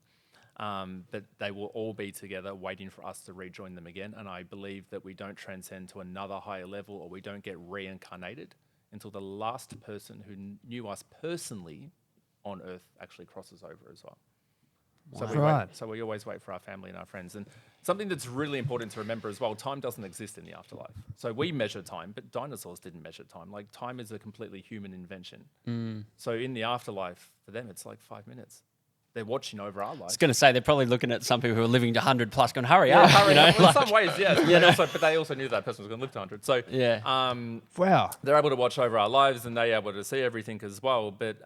but they will all be together waiting for us to rejoin them again. And I believe that we don't transcend to another higher level, or we don't get reincarnated until the last person who knew us personally on earth actually crosses over as well. Wow. So we wait, so we always wait for our family and our friends. And something that's really important to remember as well, time doesn't exist in the afterlife. So we measure time, but dinosaurs didn't measure time. Like, time is a completely human invention. So in the afterlife, for them, it's like 5 minutes. They're watching over our lives. I was going to say, they're probably looking at some people who are living to 100 plus going, hurry up. Hurry You know, up. Well, in like- some ways, yes. But they also knew that person was going to live to 100. So Yeah. Wow. they're able to watch over our lives, and they're able to see everything as well. But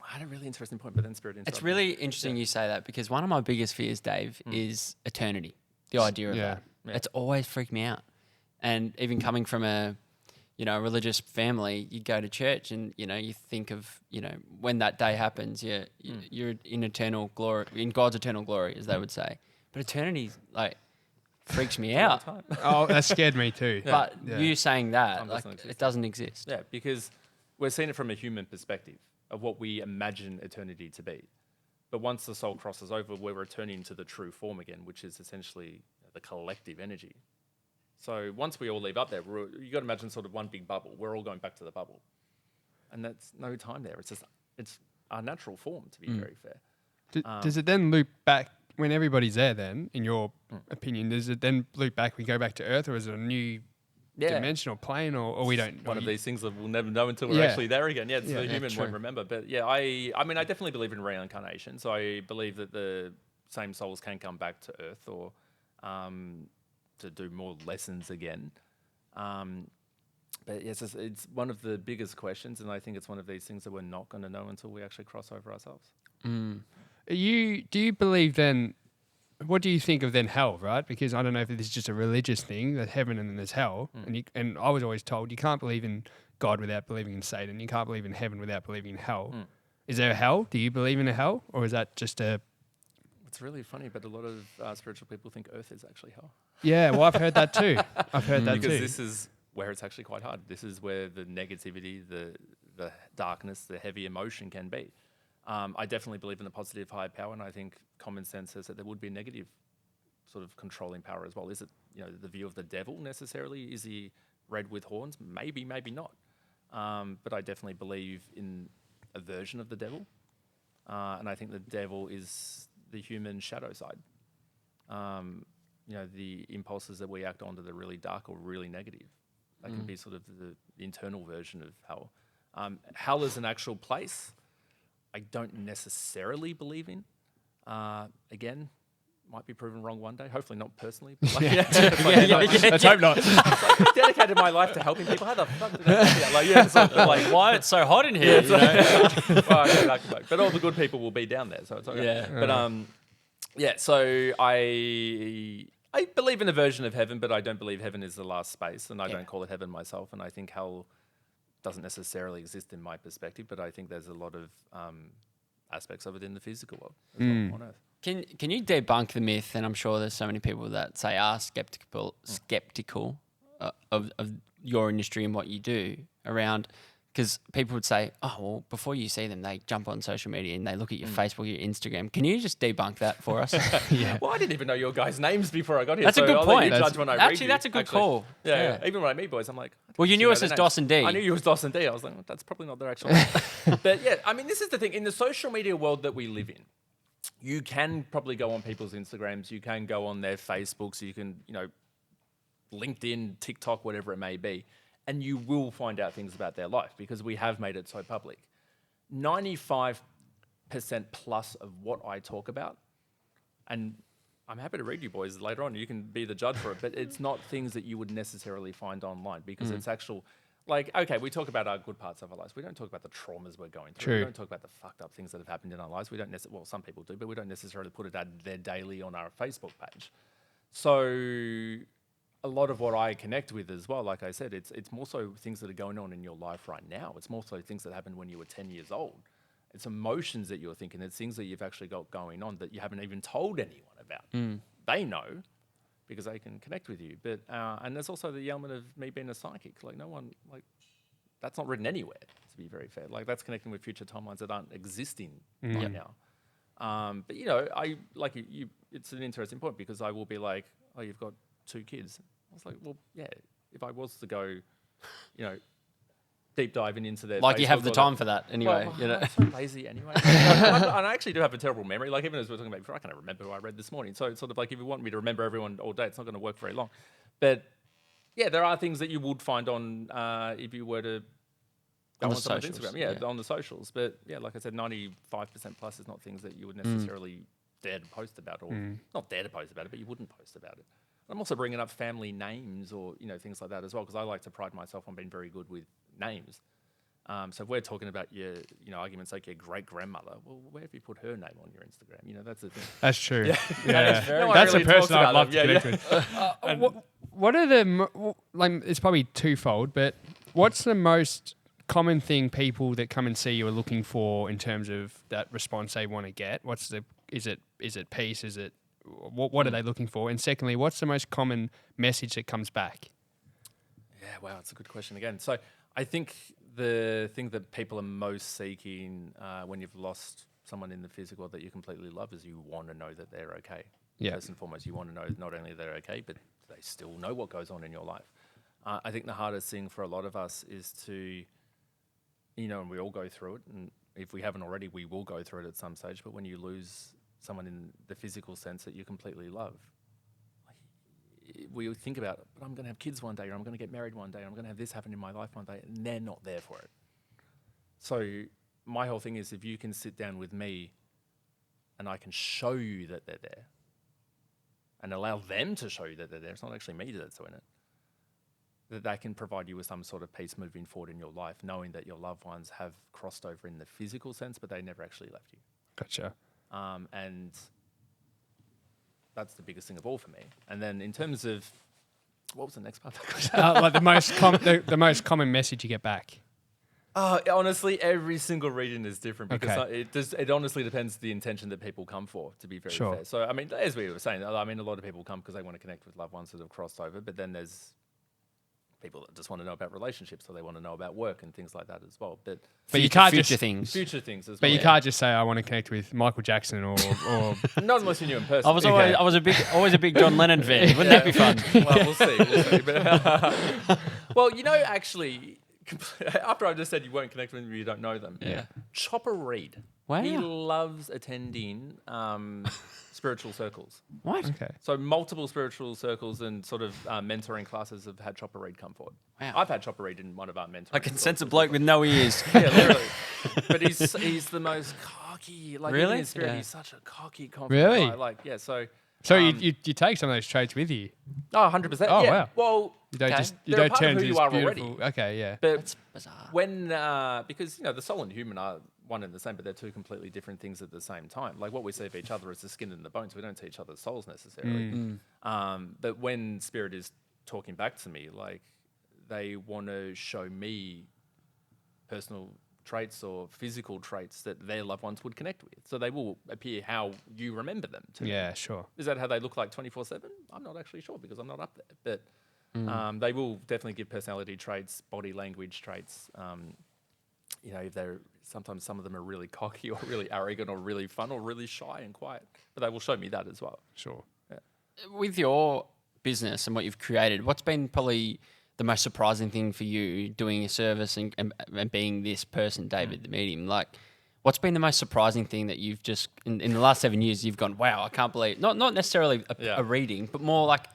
I had a really interesting point, but then Spirit interrupted. It's really interesting you say that, because one of my biggest fears, Dave, is eternity. The idea of that. Yeah. It's always freaked me out. And even coming from a religious family, you go to church and, you think of, when that day happens, you're in eternal glory, in God's eternal glory, as they would say. But eternity, like, freaks me out. Oh, that scared me too. But you saying that, Time like, doesn't exist. it doesn't exist. Yeah, because we're seeing it from a human perspective of what we imagine eternity to be. But once the soul crosses over, we're returning to the true form again, which is essentially the collective energy. So once we all leave up there, you got to imagine sort of one big bubble. We're all going back to the bubble. And that's no time there. It's our natural form, to be very fair. Does it then loop back when everybody's there then, in your opinion, does it then loop back, we go back to Earth, or is it a new dimensional plane, or we don't? One of these things that we'll never know until we're actually there again. Yeah, the human true. won't remember. But yeah, I mean, I definitely believe in reincarnation. So I believe that the same souls can come back to Earth, or to do more lessons again. But yes, it's one of the biggest questions, and I think it's one of these things that we're not going to know until we actually cross over ourselves. Do you believe then? What do you think of then hell, right? Because I don't know if this is just a religious thing, that heaven and then there's hell. And I was always told you can't believe in God without believing in Satan. You can't believe in heaven without believing in hell. Is there a hell? Do you believe in a hell? Or is that just a... It's really funny, but a lot of spiritual people think Earth is actually hell. Yeah, well, I've heard that too. Because This is where it's actually quite hard. This is where the negativity, the darkness, the heavy emotion can be. I definitely believe in the positive higher power, and I think common sense says that there would be a negative sort of controlling power as well. Is it, the view of the devil necessarily? Is he red with horns? Maybe, maybe not. But I definitely believe in a version of the devil, and I think the devil is the human shadow side. The impulses that we act on that are really dark or really negative. That can be sort of the internal version of hell. Hell is an actual place I don't necessarily believe in. Again, might be proven wrong one day. Hopefully not personally. But let's hope not. I've dedicated my life to helping people. How the fuck did that happen? Why it's so hot in here? But all the good people will be down there, so it's okay. Yeah. But so I believe in a version of heaven, but I don't believe heaven is the last space, and I don't call it heaven myself. And I think hell doesn't necessarily exist in my perspective, but I think there's a lot of aspects of it in the physical world as well on Earth. Can you debunk the myth? And I'm sure there's so many people that say are skeptical of your industry and what you do around, because people would say, oh, well, before you see them, they jump on social media and they look at your Facebook, your Instagram. Can you just debunk that for us? Well, I didn't even know your guys' names before I got here. That's a good I'll point. Let you judge when I read Actually, you, that's a good call. Yeah. Even when I meet boys, I'm like, well, you knew us as dos&d. I knew you as dos&d. I was like, well, that's probably not their actual name. But yeah, I mean, this is the thing. In the social media world that we live in, you can probably go on people's Instagrams. You can go on their Facebooks. You can, LinkedIn, TikTok, whatever it may be. And you will find out things about their life because we have made it so public. 95% plus of what I talk about. And I'm happy to read you boys later on. You can be the judge for it, but it's not things that you would necessarily find online because it's actual. Like, okay, we talk about our good parts of our lives. We don't talk about the traumas we're going through. True. We don't talk about the fucked up things that have happened in our lives. We don't necessarily, well, some people do, but we don't necessarily put it out there daily on our Facebook page. So a lot of what I connect with as well, like I said, it's more so things that are going on in your life right now. It's more so things that happened when you were 10 years old. It's emotions that you're thinking. It's things that you've actually got going on that you haven't even told anyone about. They know because they can connect with you. But and there's also the element of me being a psychic. Like no one, like that's not written anywhere, to be very fair. Like that's connecting with future timelines that aren't existing right now. But you know, I like you. It's an interesting point because I will be like, oh, you've got 2 kids. I was like, well, yeah. If I was to go, you know, deep diving into their Like you have Facebook the or time for that anyway. well, You know? I'm so lazy anyway. And I actually do have a terrible memory. Like even as we were talking about before, I can't remember who I read this morning. So it's sort of like if you want me to remember everyone all day, it's not going to work very long. But yeah, there are things that you would find on if you were to go On on the someone's socials, Instagram. yeah. On the socials. But yeah, like I said, 95% plus is not things that you would necessarily dare to post about or not dare to post about it, but you wouldn't post about it. I'm also bringing up family names or, you know, things like that as well, because I like to pride myself on being very good with names. So if we're talking about your, you know, arguments like your great grandmother, well, where have you put her name on your Instagram? You know, that's the thing. That's true. Yeah. Yeah. No one That's really a person talks I'd about love them. to Yeah, connect with. What are the, like, it's probably twofold, but what's the most common thing people that come and see you are looking for in terms of that response they want to get? What's the, is it peace? Is it, what are they looking for? And secondly, what's the most common message that comes back? Yeah, wow, it's a good question again. So I think the thing that people are most seeking when you've lost someone in the physical that you completely love is you want to know that they're okay. Yeah. First and foremost, you want to know not only they're okay, but they still know what goes on in your life. I think the hardest thing for a lot of us is to, you know, and we all go through it, and if we haven't already, we will go through it at some stage, but when you lose someone in the physical sense that you completely love, we think about, but I'm going to have kids one day, or I'm going to get married one day, or I'm going to have this happen in my life one day, and they're not there for it. So my whole thing is if you can sit down with me and I can show you that they're there and allow them to show you that they're there, it's not actually me that's doing it, that they can provide you with some sort of peace moving forward in your life, knowing that your loved ones have crossed over in the physical sense, but they never actually left you. Gotcha. And that's the biggest thing of all for me. And then in terms of, what was the next part of that question? Like the most common message you get back. Honestly, every single reading is different because Okay. it honestly depends the intention that people come for, to be very Sure. fair. So, I mean, as we were saying, I mean, a lot of people come because they want to connect with loved ones that have crossed over, but then there's people that just want to know about relationships, or they want to know about work and things like that as well. But you can't future just things. future things as well. But you can't just say I want to connect with Michael Jackson or Not unless you knew in person. I was always a big John Lennon fan. Wouldn't that be fun? Well, we'll see. But, well, you know, actually, after I just said you won't connect with them, you don't know them. Yeah. Chopper Reed. Wow. He loves attending spiritual circles. What? okay. So multiple spiritual circles and sort of mentoring classes have had Chopper Reed come forward. Wow. I've had Chopper Reed in one of our mentoring. I can courses sense a as bloke well. with no ears. Yeah, literally. But he's the most cocky. Like Really? in his spirit, Yeah. he's such a cocky, confident Really? guy. Like, yeah, so... So you take some of those traits with you. Oh, 100%. Oh, yeah. wow. Well, You don't Okay. just you They're a don't part of turn who to you this are beautiful. already. Okay, yeah. but That's bizarre. when because you know the soul and human are one and the same, but they're two completely different things at the same time. Like what we see of each other is the skin and the bones. We don't see each other's souls necessarily. But when spirit is talking back to me, like they want to show me personal traits or physical traits that their loved ones would connect with. So they will appear how you remember them to. Yeah, sure. Is that how they look like 24/7? I'm not actually sure because I'm not up there. But they will definitely give personality traits, body language traits. You know, if they're sometimes some of them are really cocky or really arrogant or really fun or really shy and quiet. But they will show me that as well. Sure. With your business and what you've created, what's been probably the most surprising thing for you doing a service and being this person, David, the medium? Like, what's been the most surprising thing that you've just, in the last 7 years, you've gone, wow, I can't believe, not necessarily a reading, but more like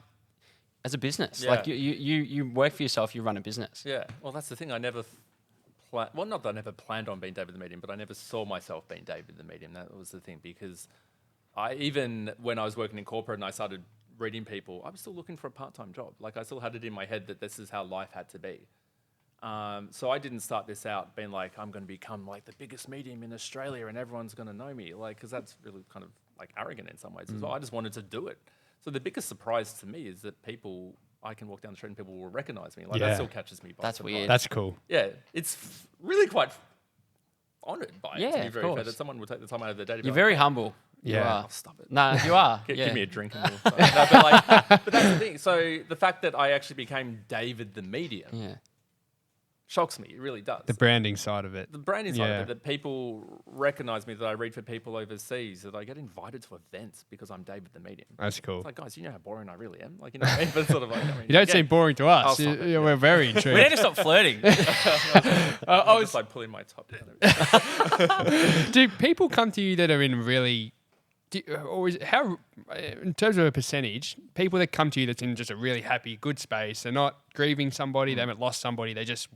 as a business. Yeah. Like you work for yourself, you run a business. Yeah. Well, that's the thing. I never well, not that I never planned on being David the Medium, but I never saw myself being David the Medium. That was the thing, because even when I was working in corporate and I started reading people, I was still looking for a part-time job. Like, I still had it in my head that this is how life had to be. So I didn't start this out being like, I'm going to become like the biggest medium in Australia and everyone's going to know me. Like, because that's really kind of like arrogant in some ways as well. I just wanted to do it. So the biggest surprise to me is that I can walk down the street and people will recognize me. Like, that still catches me by That's surprise. weird. That's cool. Yeah, it's really quite honoured by it, Yeah, to be of very fair, course. that someone would take the time out of their day to be You're like, very humble. Yeah. You are. oh, stop it. No, you are. Give yeah. me a drink and we'll but that's the thing. So the fact that I actually became David the Medium Yeah. shocks me. It really does. The branding side of it. The branding side Yeah. of it, that people recognize me, that I read for people overseas, that I get invited to events because I'm David the Medium. That's cool. It's like, guys, you know how boring I really am? Like, you know what I mean? But sort of like, I mean, You don't yeah. seem boring to us. I'll stop it, We're very We need intrigued. to stop flirting. I was like pulling my top down. Do people come to you that are in really, or is how, in terms of a percentage, people that come to you that's in just a really happy, good space, they're not grieving somebody, they haven't lost somebody, they just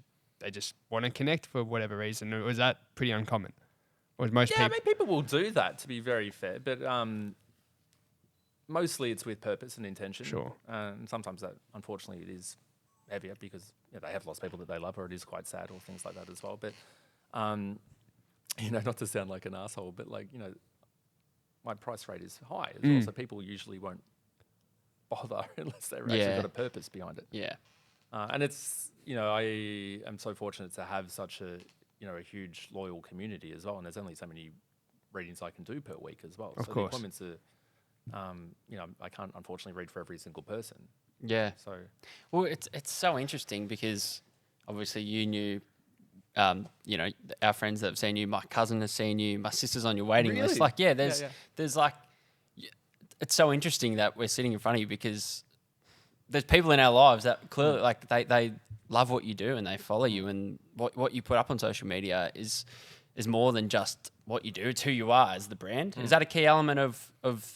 want to connect for whatever reason. Or was that pretty uncommon? Or was most Yeah, I people? mean, people will do that, to be very fair, but mostly it's with purpose and intention. Sure. And sometimes that, unfortunately, it is heavier because they have lost people that they love, or it is quite sad, or things like that as well. But, not to sound like an asshole, but my price rate is high as well, so people usually won't bother unless they've actually got a purpose behind it. Yeah. And it's, I am so fortunate to have such a huge loyal community as well. And there's only so many readings I can do per week as well. Of so course. the appointments are, I can't unfortunately read for every single person. Yeah. So Well, it's so interesting because obviously you knew, our friends that have seen you, my cousin has seen you, my sister's on your waiting list. Really? Like, there's like, it's so interesting that we're sitting in front of you because there's people in our lives that clearly like they love what you do and they follow you, and what you put up on social media is more than just what you do. It's who you are as the brand. Is that a key element of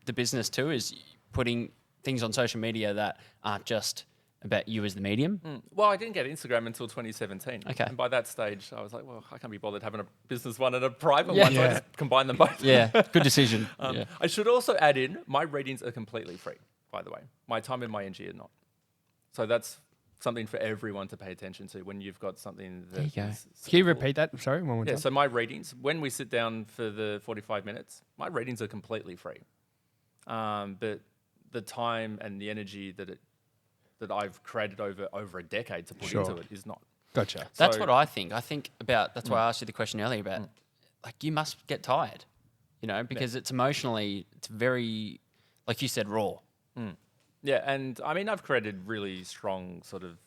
the business too? Is putting things on social media that aren't just about you as the medium? Well, I didn't get Instagram until 2017. Okay. And by that stage, I was like, well, I can't be bothered having a business one and a private one, so I just combine them both. Yeah, good decision. I should also add in, my readings are completely free, by the way. My time and my energy are not. So that's something for everyone to pay attention to when you've got something that There you go. is Can you simple. repeat that? Sorry, one more Yeah, time. so my readings, when we sit down for the 45 minutes, my readings are completely free. But the time and the energy that I've created over a decade to put Sure. into it is not. Gotcha. That's So- what I think. I think about, that's why I asked you the question earlier about, like, you must get tired, because it's emotionally, it's very, like you said, raw. Yeah, and I mean, I've created really strong sort of,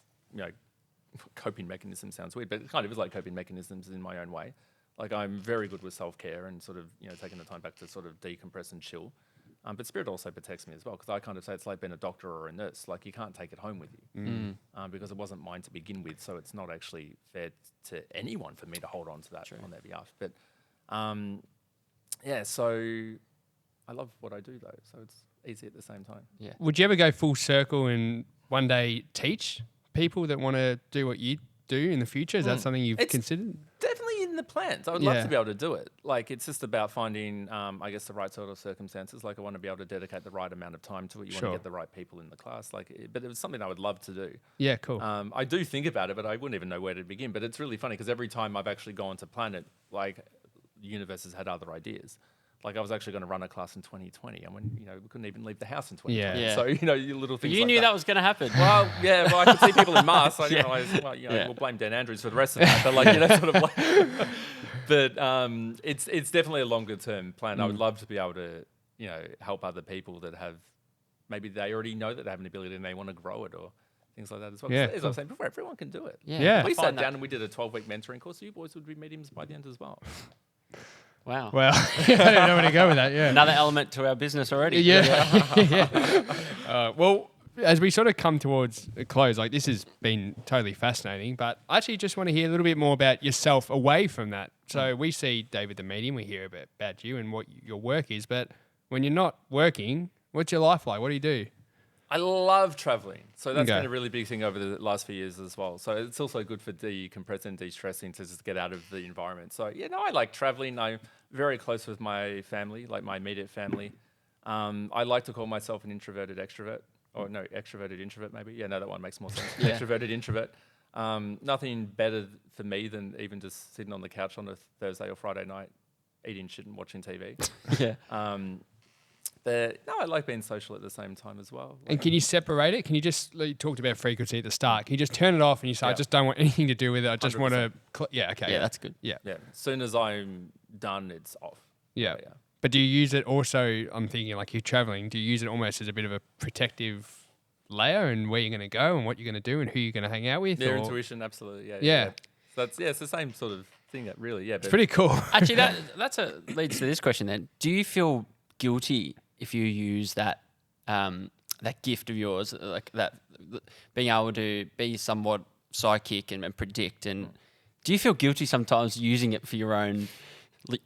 coping mechanisms sounds weird, but it kind of is like coping mechanisms in my own way. Like, I'm very good with self-care and sort of, taking the time back to sort of decompress and chill. But Spirit also protects me as well, because I kind of say it's like being a doctor or a nurse. Like, you can't take it home with you because it wasn't mine to begin with, so it's not actually fair to anyone for me to hold on to that on their behalf. But, so I love what I do, though, so it's easy at the same time. Yeah. Would you ever go full circle and one day teach people that want to do what you do in the future? Is that something you've It's considered? Definitely in the plans. I would love to be able to do it. Like, it's just about finding, I guess, the right sort of circumstances. Like, I want to be able to dedicate the right amount of time to it. You want to get the right people in the class. Like, but it was something I would love to do. Yeah, cool. I do think about it, but I wouldn't even know where to begin. But it's really funny because every time I've actually gone to plan it, like, the universe has had other ideas. Like, I was actually going to run a class in 2020, and when we couldn't even leave the house in 2020. Yeah. So your little But things. you like knew that was going to happen. Well, yeah. Well, I could see people in masks. I didn't realize. Well, we'll blame Dan Andrews for the rest of that. But sort of like. But it's definitely a longer term plan. I would love to be able to help other people that have maybe they already know that they have an ability and they want to grow it or things like that as well. Yeah, As I was saying before, everyone can do it. Yeah. We I sat find that- down and we did a 12-week mentoring course. You boys would be mediums by the end as well. Wow. Well, I don't know where to go with that. Yeah. Another element to our business already. Yeah. Well, as we sort of come towards a close, like this has been totally fascinating, but I actually just want to hear a little bit more about yourself away from that. So we see David the Medium, we hear about you and what your work is, but when you're not working, what's your life like? What do you do? I love traveling. So that's Okay. been a really big thing over the last few years as well. So it's also good for decompressing and de-stressing to just get out of the environment. So, yeah, no, I like traveling. I'm very close with my family, like my immediate family. I like to call myself an introverted extrovert. Or no, extroverted introvert maybe. Yeah, no, that one makes more sense. Yeah. Extroverted introvert. Nothing better for me than even just sitting on the couch on a Thursday or Friday night, eating shit and watching TV. Yeah. But no, I like being social at the same time as well. And can you separate it? Can you just, like, you talked about frequency at the start. Can you just turn it off and you say, I just don't want anything to do with it. I just want to, yeah, okay. Yeah, that's good. Yeah. Yeah, as soon as I'm done, it's off. Yeah. Yeah. But do you use it also, I'm thinking, like, you're traveling, do you use it almost as a bit of a protective layer and where you're going to go and what you're going to do and who you're going to hang out with? Their or- intuition, absolutely. Yeah. Yeah. So that's, it's the same sort of thing, that really. Yeah. It's pretty cool. Actually, leads to this question then. Do you feel guilty if you use that that gift of yours, like that, being able to be somewhat psychic and predict? And do you feel guilty sometimes using it for your own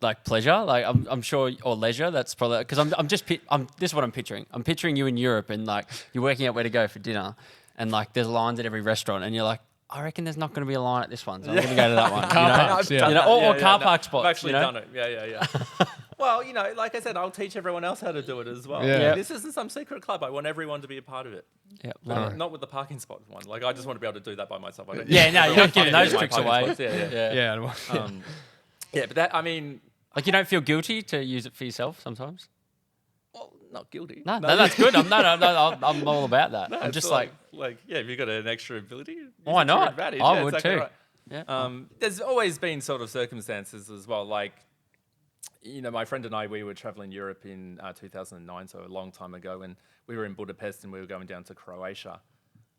like pleasure? Like I'm sure, or leisure. That's probably because this is what I'm picturing. I'm picturing you in Europe and like you're working out where to go for dinner, and like there's lines at every restaurant, and you're like, I reckon there's not going to be a line at this one, so I'm going to go to that one. Car parks, I've done You know, that. or car park spots. I've actually you know? done it. Yeah. Well, like I said, I'll teach everyone else how to do it as well. Yeah. Yeah. This isn't some secret club. I want everyone to be a part of it. Yeah. Not with the parking spot one. Like, I just want to be able to do that by myself. I don't Yeah, need no, you're not giving everyone those to tricks do my away. parking spots. Yeah. Yeah. Yeah, but that, I mean, Like you don't feel guilty to use it for yourself sometimes? well, not guilty. No, that's good. I'm all about that. No, I'm it's just like, yeah, if you've got an extra ability, use Why it to your not? advantage. I Yeah, would exactly too. right. Yeah. There's always been sort of circumstances as well. Like, my friend and I, we were traveling Europe in 2009, so a long time ago, and we were in Budapest and we were going down to Croatia.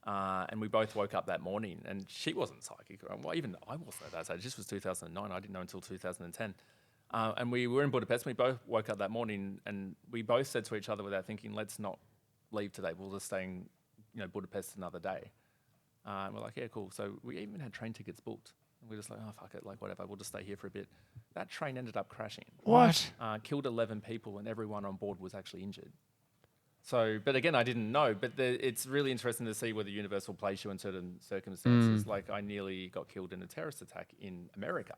And we both woke up that morning, and she wasn't psychic. Well, even I wasn't at that stage. This was 2009. I didn't know until 2010. And we were in Budapest. And we both woke up that morning, and we both said to each other without thinking, "Let's not leave today. We'll just stay in, Budapest another day." And we're like, "Yeah, cool." So we even had train tickets booked. And we're just like, "Oh, fuck it, like whatever. We'll just stay here for a bit." That train ended up crashing. What? Killed 11 people, and everyone on board was actually injured. So, but again, I didn't know. But it's really interesting to see where the universe will place you in certain circumstances. Like, I nearly got killed in a terrorist attack in America,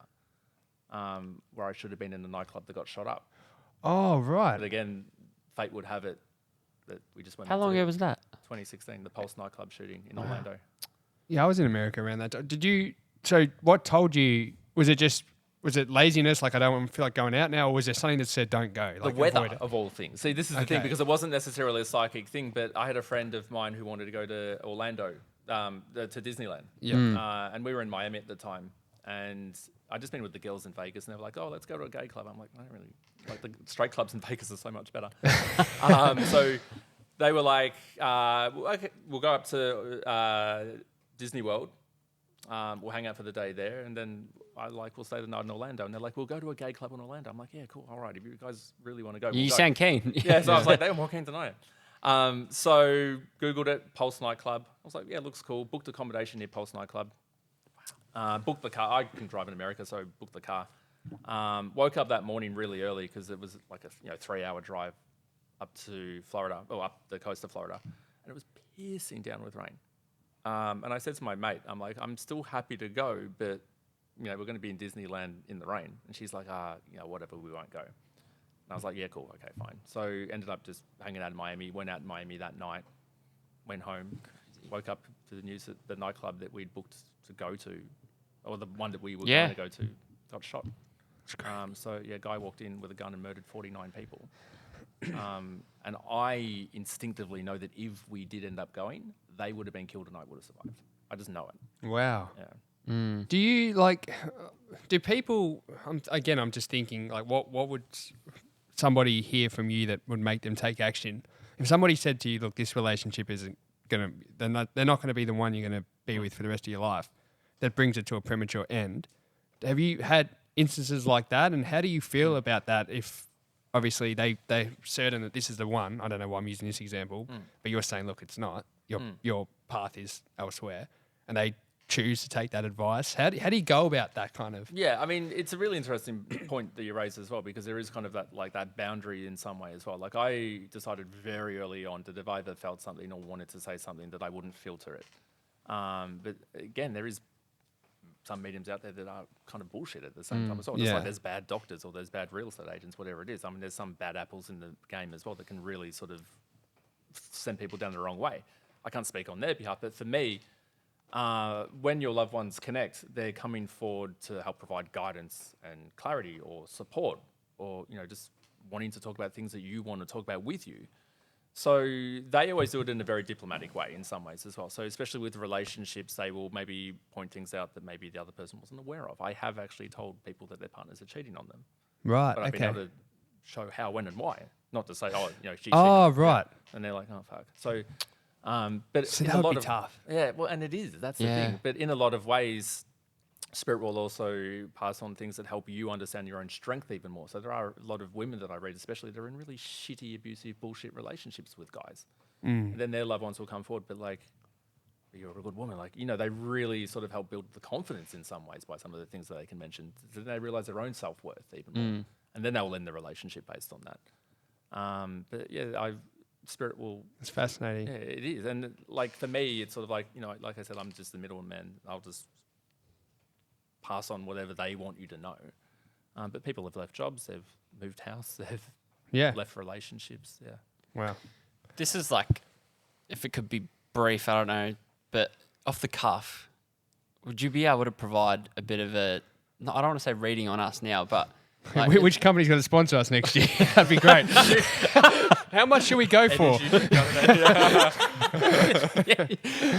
where I should have been in a nightclub that got shot up. Oh, right. But again, fate would have it that we just went. How long ago was that? 2016, the Pulse nightclub shooting in Orlando. Yeah, I was in America around that time. So what told you, was it laziness, like I don't feel like going out now, or was there something that said don't go? The Like weather avoid it? of all things. See, this is the Okay. thing, because it wasn't necessarily a psychic thing, but I had a friend of mine who wanted to go to Orlando, to Disneyland. Yeah. And we were in Miami at the time. And I'd just been with the girls in Vegas, and they were like, "Oh, let's go to a gay club." I'm like, "I don't really like the straight clubs in Vegas are so much better." So they were like, "Okay, we'll go up to Disney World. We'll hang out for the day there, and then we'll stay the night in Orlando." And they're like, "We'll go to a gay club in Orlando." I'm like, "Yeah, cool, all right. If you guys really want to go, You we'll go." sound keen. Yeah, so I was like, they were more keen than I am. So Googled it, Pulse nightclub. I was like, yeah, looks cool. Booked accommodation near Pulse nightclub. Booked the car. I can drive in America, so booked the car. Woke up that morning really early because it was like a 3-hour drive up to Florida, or up the coast of Florida, and it was pissing down with rain. And I said to my mate, I'm like, I'm still happy to go, but we're going to be in Disneyland in the rain. And she's like, whatever, we won't go. And I was like, yeah, cool, okay, fine. So ended up just hanging out in Miami, went out in Miami that night, went home, woke up to the news that the nightclub that we'd booked to go to, or the one that we were going to go to, got shot. So yeah, guy walked in with a gun and murdered 49 people. And I instinctively know that if we did end up going, they would have been killed and I would have survived. I just know it. Wow. Yeah. Do you do people, I'm just thinking, like, what would somebody hear from you that would make them take action? If somebody said to you, look, this relationship isn't going to, they're not going to be the one you're going to be with for the rest of your life, that brings it to a premature end. Have you had instances like that? And how do you feel about that if obviously they're certain that this is the one? I don't know why I'm using this example, but you're saying, look, it's not. Your path is elsewhere. And they choose to take that advice? How do you go about that kind of? Yeah, I mean, it's a really interesting point that you raise as well, because there is kind of that boundary in some way as well. Like, I decided very early on that if I ever felt something or wanted to say something, that I wouldn't filter it. But again, there is some mediums out there that are kind of bullshit at the same time as well. Just yeah. like there's bad doctors or there's bad real estate agents, whatever it is. I mean, there's some bad apples in the game as well that can really sort of send people down the wrong way. I can't speak on their behalf, but for me, when your loved ones connect, they're coming forward to help provide guidance and clarity or support, or just wanting to talk about things that you want to talk about with you. So they always do it in a very diplomatic way in some ways as well. So especially with relationships, they will maybe point things out that maybe the other person wasn't aware of. I have actually told people that their partners are cheating on them, Right. but I've been Okay. able to show how, when, and why. Not to say, she. Oh, cheated. right. And they're like, oh fuck. So, but So in that a would lot be of tough. yeah, well, and it is. That's the Yeah. thing. But in a lot of ways, Spirit will also pass on things that help you understand your own strength even more. So there are a lot of women that I read, especially, that are in really shitty, abusive, bullshit relationships with guys. And then their loved ones will come forward, but like, you're a good woman. Like, they really sort of help build the confidence in some ways by some of the things that they can mention. Then they realize their own self-worth even more. And then they'll end the relationship based on that. But yeah, Spirit will... It's fascinating. Yeah, it is. And like for me, it's sort of like, like I said, I'm just the middleman. I'll just pass on whatever they want you to know. But people have left jobs, they've moved house, they've Yeah. left relationships. Yeah. Wow. This is like, if it could be brief, I don't know, but off the cuff, would you be able to provide a bit of a, no, I don't want to say reading on us now, but like, Which company's going to sponsor us next year? That'd be great. How much should we go for?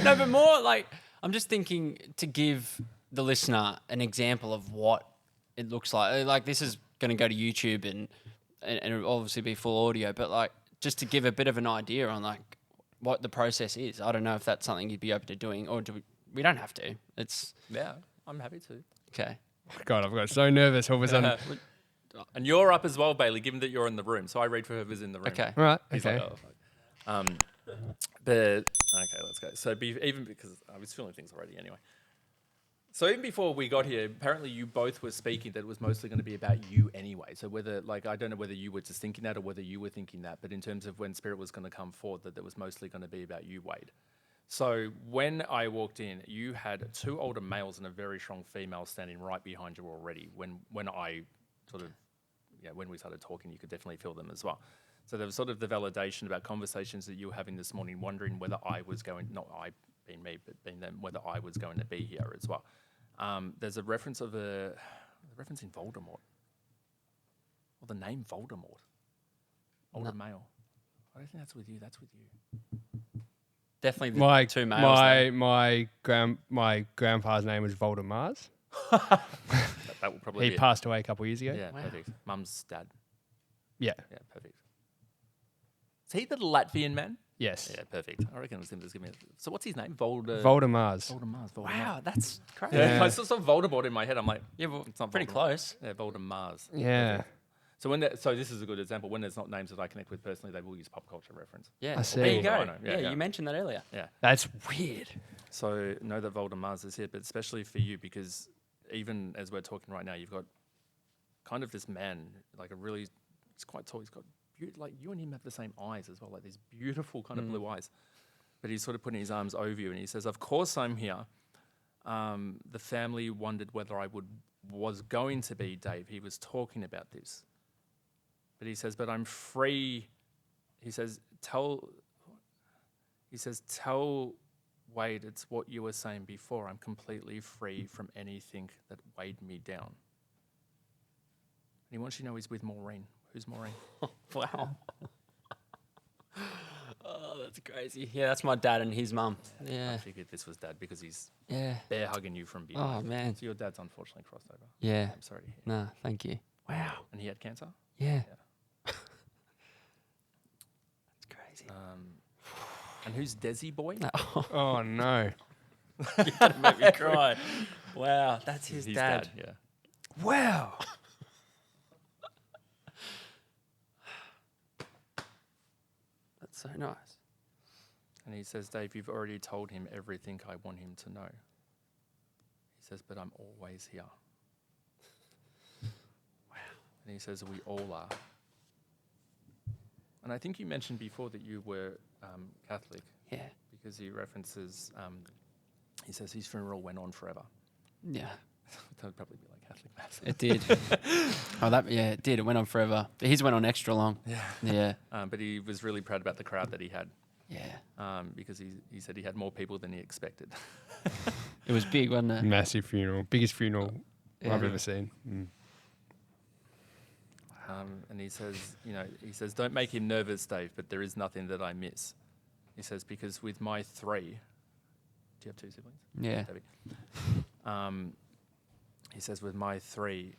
no, but more like, I'm just thinking to give the listener an example of what it looks like. Like, this is going to go to YouTube and it'll obviously be full audio, but like, just to give a bit of an idea on like what the process is. I don't know if that's something you'd be open to doing, or we don't have to. It's Yeah, I'm happy to. okay. God, I've got so nervous all of a sudden. And you're up as well, Bailey, given that you're in the room. So I read for whoever's in the room. Okay. Right. He's Okay. like, oh, fuck. But, okay, let's go. So even because I was feeling things already anyway. So even before we got here, apparently you both were speaking that it was mostly going to be about you anyway. So whether, like, I don't know whether you were just thinking that or whether you were thinking that, but in terms of when Spirit was going to come forward, that was mostly going to be about you, Wade. So when I walked in, you had two older males and a very strong female standing right behind you already. When I sort of, when we started talking, you could definitely feel them as well. So there was sort of the validation about conversations that you were having this morning, wondering whether I was going, not I being me, but being them, whether I was going to be here as well. There's a reference of referencing Voldemort, or the name Voldemort. Older male. I don't think that's with you. That's with you. Definitely the two males. My grandpa's name was Voldemars. That will probably He be passed away a couple of years ago. it. Yeah, perfect. Mum's dad. Yeah. Yeah, perfect. Is he the Latvian man? Yes. Yeah, perfect. I reckon it was him just giving me. So what's his name? Voldemars. Voldemars. Wow, that's crazy. Yeah, Yeah. I saw Voldemort in my head. I'm like, Yeah, well, it's not pretty Voldemort. close. Yeah, Voldemars. Yeah. So so this is a good example. When there's not names that I connect with personally, they will use pop culture reference. Yeah, I see. there you go. I know. Yeah, Yeah. you mentioned that earlier. Yeah. That's weird. So know that Voldemars is here, but especially for you, because even as we're talking right now, you've got kind of this man, like he's quite tall. He's got like you and him have the same eyes as well, like these beautiful kind of blue eyes. But he's sort of putting his arms over you, and he says, "Of course I'm here. The family wondered whether I was going to be Dave. He was talking about this, but he says, but I'm free." He says, "Tell Wade, it's what you were saying before. I'm completely free from anything that weighed me down." And he wants you to know he's with Maureen. Who's Maureen? Wow. Oh, that's crazy. Yeah, that's my dad and his mum. I Yeah. figured this was Dad because he's Yeah. bear hugging you from Oh, behind. man. So your dad's unfortunately crossed over. Yeah. I'm sorry to hear. No, thank you. Wow. And he had cancer? Yeah. Yeah. That's crazy. And who's Desi boy? Oh no. You're going to make me cry. Wow, that's his dad. Yeah. Wow. That's so nice. And he says, Dave, you've already told him everything I want him to know. says, but I'm always here. Wow. And he says, we all are. And I think you mentioned before that you were Catholic. Yeah. Because he references, he says his funeral went on forever. Yeah. That would probably be like Catholic mass. It did. It did. It went on forever. His went on extra long. Yeah. Yeah. But he was really proud about the crowd that he had. Yeah. Because he said he had more people than he expected. It was big, wasn't it? Massive funeral. Biggest funeral Yeah. I've ever seen. Mm. And he says, don't make him nervous, Dave, but there is nothing that I miss. He says, because with my 3, do you have 2 siblings? Yeah. Debbie. He says, with my 3,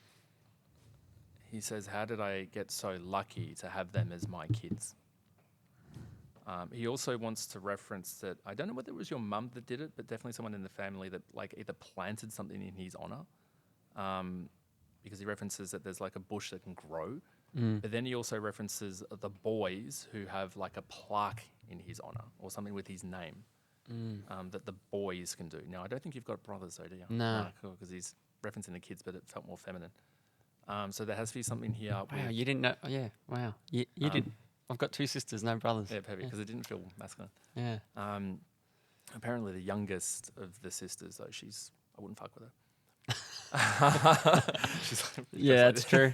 he says, how did I get so lucky to have them as my kids? He also wants to reference that, I don't know whether it was your mum that did it, but definitely someone in the family that like either planted something in his honor, because he references that there's like a bush that can grow, but then he also references the boys who have like a plaque in his honor or something with his name that the boys can do. Now, I don't think you've got brothers though, do you? No. Cool, because he's referencing the kids, but it felt more feminine. So there has to be something here. Wow, with, you didn't know. Oh, yeah. Wow. You did. I've got 2 sisters, no brothers. yeah, perfect, because it didn't feel masculine. Yeah. Apparently the youngest of the sisters, though, I wouldn't fuck with her. She's like, Yeah, that's true.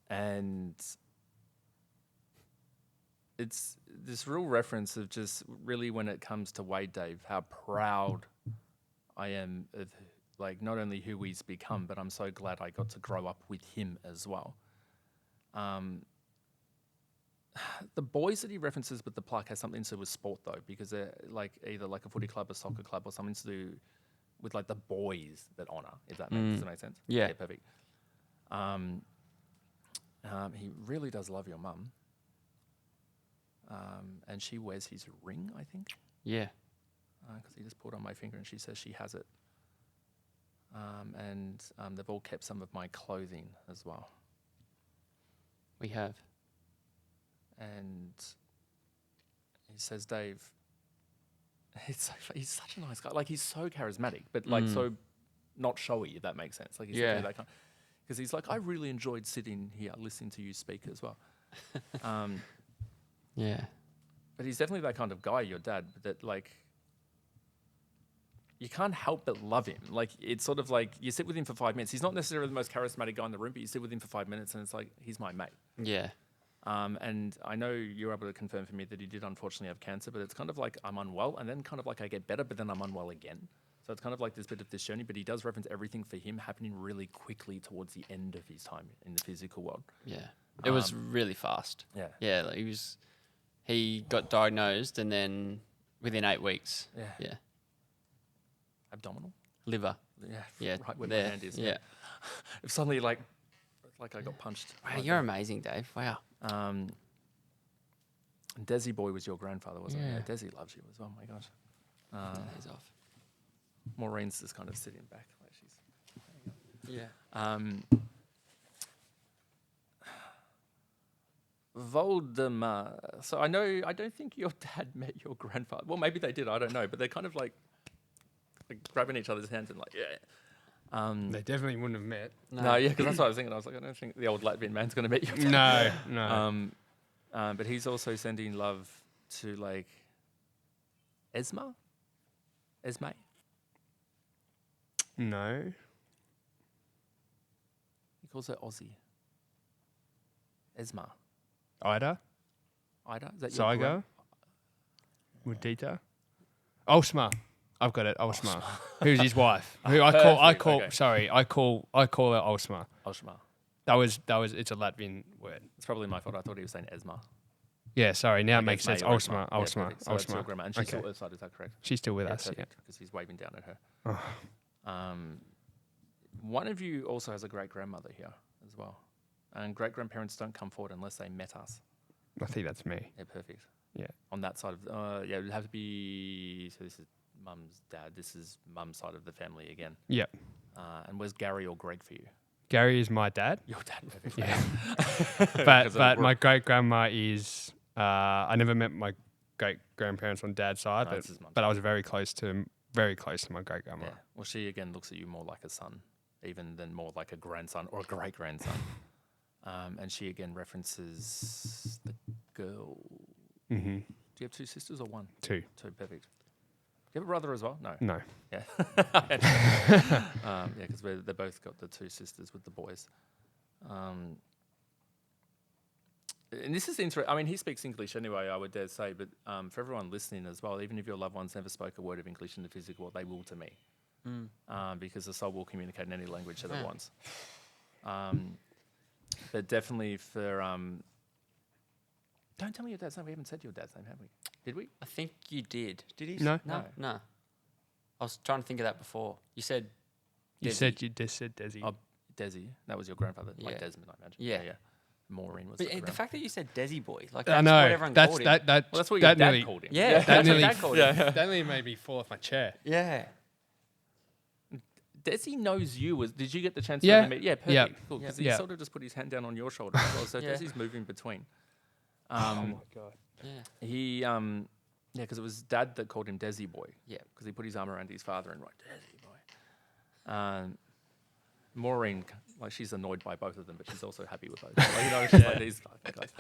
And it's this real reference of just really when it comes to Wade, Dave, how proud I am of like not only who he's become, but I'm so glad I got to grow up with him as well. The boys that he references with the plaque has something to do with sport though, because they're like either like a footy club, a soccer club, or something to do with like the boys that honor. If that does that make sense? Yeah. Perfect. He really does love your mum, and she wears his ring, I think. Yeah. Because he just pulled on my finger, and she says she has it. And they've all kept some of my clothing as well. We have. And he says, Dave, he's such a nice guy. Like, he's so charismatic, but like so not showy, if that makes sense. Like, he's definitely that kind. Because he's like, I really enjoyed sitting here listening to you speak as well. Yeah. But he's definitely that kind of guy, your dad, that like, you can't help but love him. Like, it's sort of like you sit with him for 5 minutes. He's not necessarily the most charismatic guy in the room, but you sit with him for 5 minutes and it's like, he's my mate. Yeah. And I know you're able to confirm for me that he did unfortunately have cancer, but it's kind of like I'm unwell and then kind of like I get better, but then I'm unwell again. So it's kind of like this bit of this journey, but he does reference everything for him happening really quickly towards the end of his time in the physical world. Yeah. It was really fast. Yeah. Yeah. Like he got diagnosed and then within 8 weeks. Yeah. Yeah. Abdominal? Liver. Yeah. Yeah. Right where there. my hand is. Yeah. If suddenly like I got punched. Wow, like you're that. amazing, Dave. Wow. Desi boy was your grandfather, wasn't Yeah. he? Yeah, Desi loves you as well. Oh my gosh. Days off. Maureen's just kind of sitting back like she's. Yeah. Voldemort. So I don't think your dad met your grandfather. Well, maybe they did. I don't know. But they're kind of like grabbing each other's hands and like, yeah. They definitely wouldn't have met. No, yeah, because that's what I was thinking. I was like, I don't think the old Latvian man's going to meet your dad. No. But he's also sending love to like Esme. No. He calls her Aussie. Esma. Ida? Ida? Is that your Saigo? Mudita? Osma. I've got it. Osma. Who's his wife? Who I call. Okay. Sorry, I call her Osma. Oshma. That was. It's a Latvian word. It's probably my fault. I thought he was saying Esma. Yeah. Sorry. Now it Like makes sense. Esme or Osma. Yeah, Osma. perfect. So that's your grandma. And she's Okay. still outside, is that correct? She's still with us. Yeah. Because he's waving down at her. Oh. One of you also has a great grandmother here as well. And great grandparents don't come forward unless they met us. I think that's me. Yeah, perfect. Yeah. On that side of it would have to be. So this is mum's dad. This is mum's side of the family again. Yeah. And where's Gary or Greg for you? Gary is my dad. Your dad, perfect. Yeah. but my great grandma is. I never met my great grandparents on dad's side, No, it's his mum's but I was very close to very close to my great grandma. Yeah. Well, she again looks at you more like a son, even than more like a grandson or a great grandson. And she again references the girl. Mm-hmm. Do you have two sisters or one? Two. Two, perfect. Do you have a brother as well? No. No. Yeah. Yeah, because they both got the two sisters with the boys. And this is interesting. I mean, he speaks English anyway, I would dare say, but for everyone listening as well, even if your loved ones never spoke a word of English in the physical, they will to me. Because the soul will communicate in any language that it wants. But definitely for... don't tell me your dad's name. We haven't said your dad's name, have we? Did we? I think you did. Did he? No. No. I was trying to think of that before. You said. You Desi. said you just said Desi. Oh, Desi. That was your grandfather, like Yeah. Desmond, I imagine. Yeah. Maureen was But the the fact that you said Desi boy, like I that's know. what everyone That's called him. that. Well, that's what that your dad nearly, called him. Yeah, That that's what nearly, Dad called him. that nearly made me fall off my chair. Yeah. Desi knows you. Did you get the chance Yeah. to meet? Yeah, perfect. Yeah. Cool. Because Yeah. he sort of just put his hand down on your shoulder as well. So Yeah. Desi's moving between. Oh my god. Yeah. He, because it was Dad that called him Desi boy. Yeah. Because he put his arm around his father and went, Desi boy. Maureen, like she's annoyed by both of them, but she's also happy with both. Like, you know, she's like these fucking guys.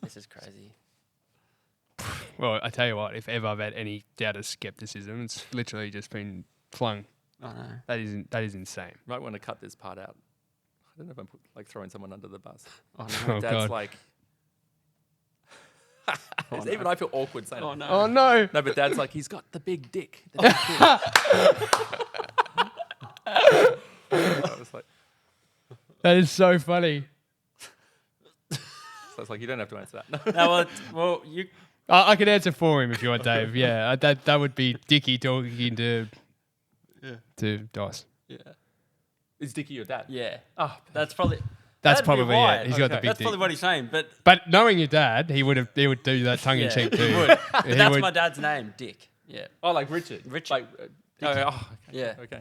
This is crazy. Well, I tell you what, if ever I've had any doubt of skepticism, it's literally just been flung. I know. That is insane. Might want to cut this part out. I don't know if I'm throwing someone under the bus. Oh no. Oh Dad's god. like, even I feel awkward saying it. no. Oh no. No, but Dad's like, he's got the big dick. The big dick. I was like, That is so funny. so it's like, you don't have to answer that. No, well, you. I can answer for him if you want, Dave. Yeah, that would be Dickie talking to Dos. Yeah. Is Dickie your dad? Yeah. Oh, That's probably. That's that'd be probably right. it. He's got the big That's dick. probably what he's saying, but But knowing your dad, he would do that tongue in cheek too. he would. But He that's would- my dad's name, Dick. Yeah. oh, like Richard. Richard. Like, okay. Yeah. Okay.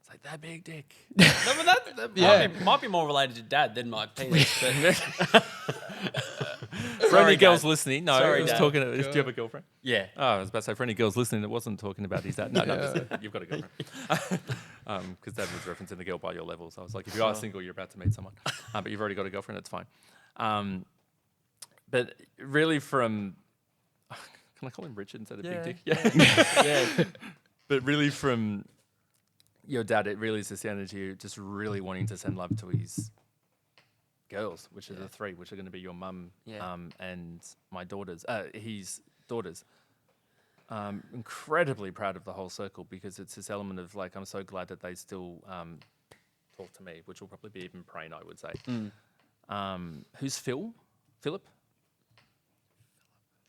It's like that big dick. No, but that Yeah. might be more related to Dad than my penis. But For any Sorry, girls Dad. listening, no, Sorry, it was Dad. talking. Do you have a girlfriend? yeah. Oh, I was about to say, for any girls listening, it wasn't talking about his dad. No, you've got a girlfriend. Because Dad was referencing the girl by your level. So I was like, if you are single, you're about to meet someone. But you've already got a girlfriend, it's fine. But really from... Can I call him Richard instead of Big Dick? Yeah. But really from your dad, it really is just down to you just really wanting to send love to his girls, which are the three, which are going to be your mum and my daughters, his daughters. Incredibly proud of the whole circle because it's this element of like, I'm so glad that they still talk to me, which will probably be even praying, I would say. Who's Phil? Philip?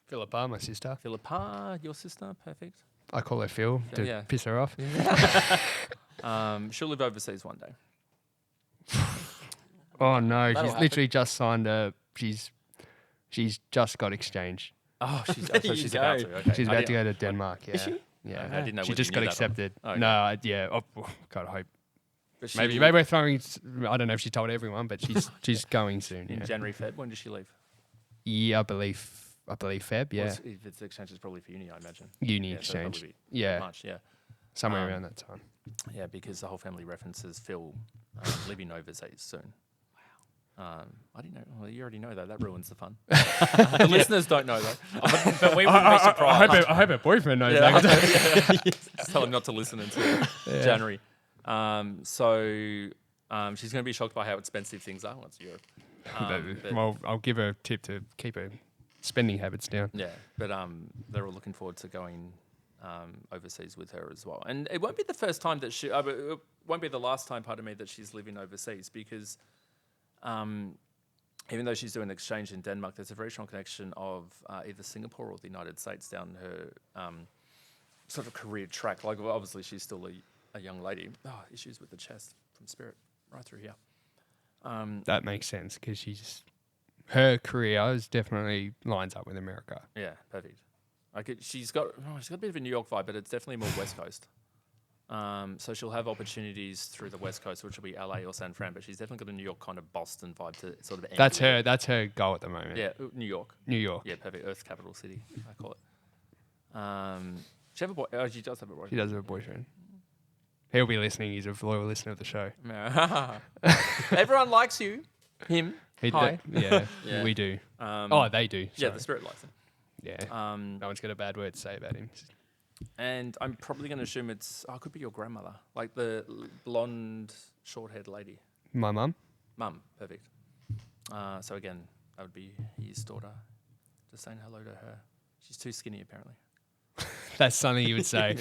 Philippa, my sister. Philippa, your sister, perfect. I call her Phil to Yeah. piss her off. She'll live overseas one day. Oh no, That'll she's happen. literally just signed a. She's just got exchange. Oh, you she's go. about to. Okay. She's about to go to Denmark. Yeah. Is she? Yeah. I didn't know she whether just you got knew that or accepted. not. Okay. No, yeah. Oh, God, I hope. But Maybe we're throwing. I don't know if she told everyone, but she's going soon. in Yeah. January, Feb. When does she leave? Yeah, I believe Feb. Yeah. Well, if it's exchange, it's probably for uni, I imagine. Uni Yeah, so it'll exchange. probably be Yeah. March, yeah. Somewhere around that time. Yeah, because the whole family references Phil living overseas soon. Wow. I didn't know. Well, you already know that. That ruins the fun. The listeners don't know that. But we wouldn't be surprised. I hope her boyfriend knows Yeah. that. Just tell him not to listen until January. So she's going to be shocked by how expensive things are once Europe. But- Well, I'll give her a tip to keep her spending habits down. Yeah, but they're all looking forward to going overseas with her as well. And it won't be the first time that she, but it won't be the last time, pardon me, that she's living overseas because even though she's doing an exchange in Denmark, there's a very strong connection of either Singapore or the United States down her sort of career track. Like, well, obviously, she's still a young lady. Oh, issues with the chest from Spirit right through here. That makes sense because her career is definitely lines up with America. Yeah, perfect. Like she's got a bit of a New York vibe, but it's definitely more West Coast. So she'll have opportunities through the West Coast, which will be LA or San Fran, but she's definitely got a New York kind of Boston vibe to sort of. That's her goal at the moment. Yeah, New York. New York. Yeah, perfect. Earth's capital city, I call it. She have a boy. Oh, she does have a boyfriend. She does have a boyfriend. He'll be listening. He's a loyal listener of the show. Everyone likes you. Him. Hi. Yeah, Yeah. we do. They do. Yeah, sorry. the spirit likes him. Yeah. No one's got a bad word to say about him. And I'm probably going to assume it could be your grandmother, like the blonde, short-haired lady. My mum. Mum, perfect. So again, that would be his daughter. Just saying hello to her. She's too skinny, apparently. That's something you would say.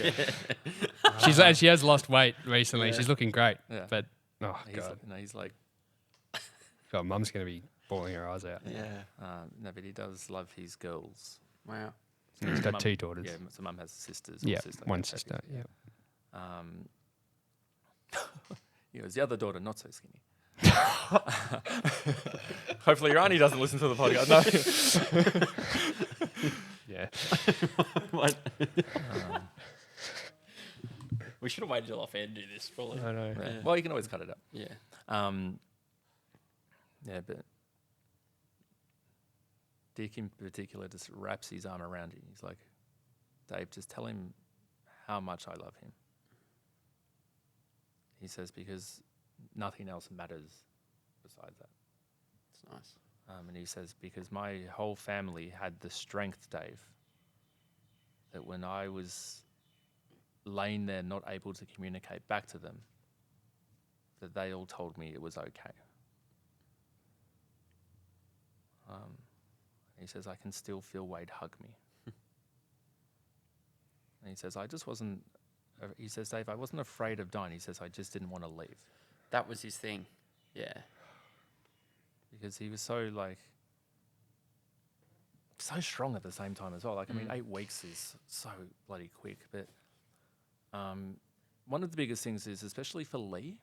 She has lost weight recently. She's looking great. Yeah. But God, He's like, God, mum's gonna be bawling her eyes out. Yeah. no, but he does love his girls. Wow. And he's got Mum- 2 daughters. Yeah, so mum has sisters. or Yeah, sister. one Okay, sister. perfect. Yeah. He goes, the other daughter, not so skinny. Hopefully your auntie doesn't listen to the podcast. No. Yeah. What? We should have waited till off air to do this, probably. I know. Yeah. Well, you can always cut it up. Yeah. Yeah, but Dick in particular just wraps his arm around you. He's like, Dave, just tell him how much I love him. He says, because nothing else matters besides that. It's nice. And he says, because my whole family had the strength, Dave, that when I was laying there not able to communicate back to them, that they all told me it was okay. He says, I can still feel Wade hug me. And he says, I just wasn't, he says, Dave, I wasn't afraid of dying. He says, I just didn't want to leave. That was his thing. Yeah. Because he was so strong at the same time as well. Like, I mean, 8 weeks is so bloody quick. But one of the biggest things is, especially for Lee.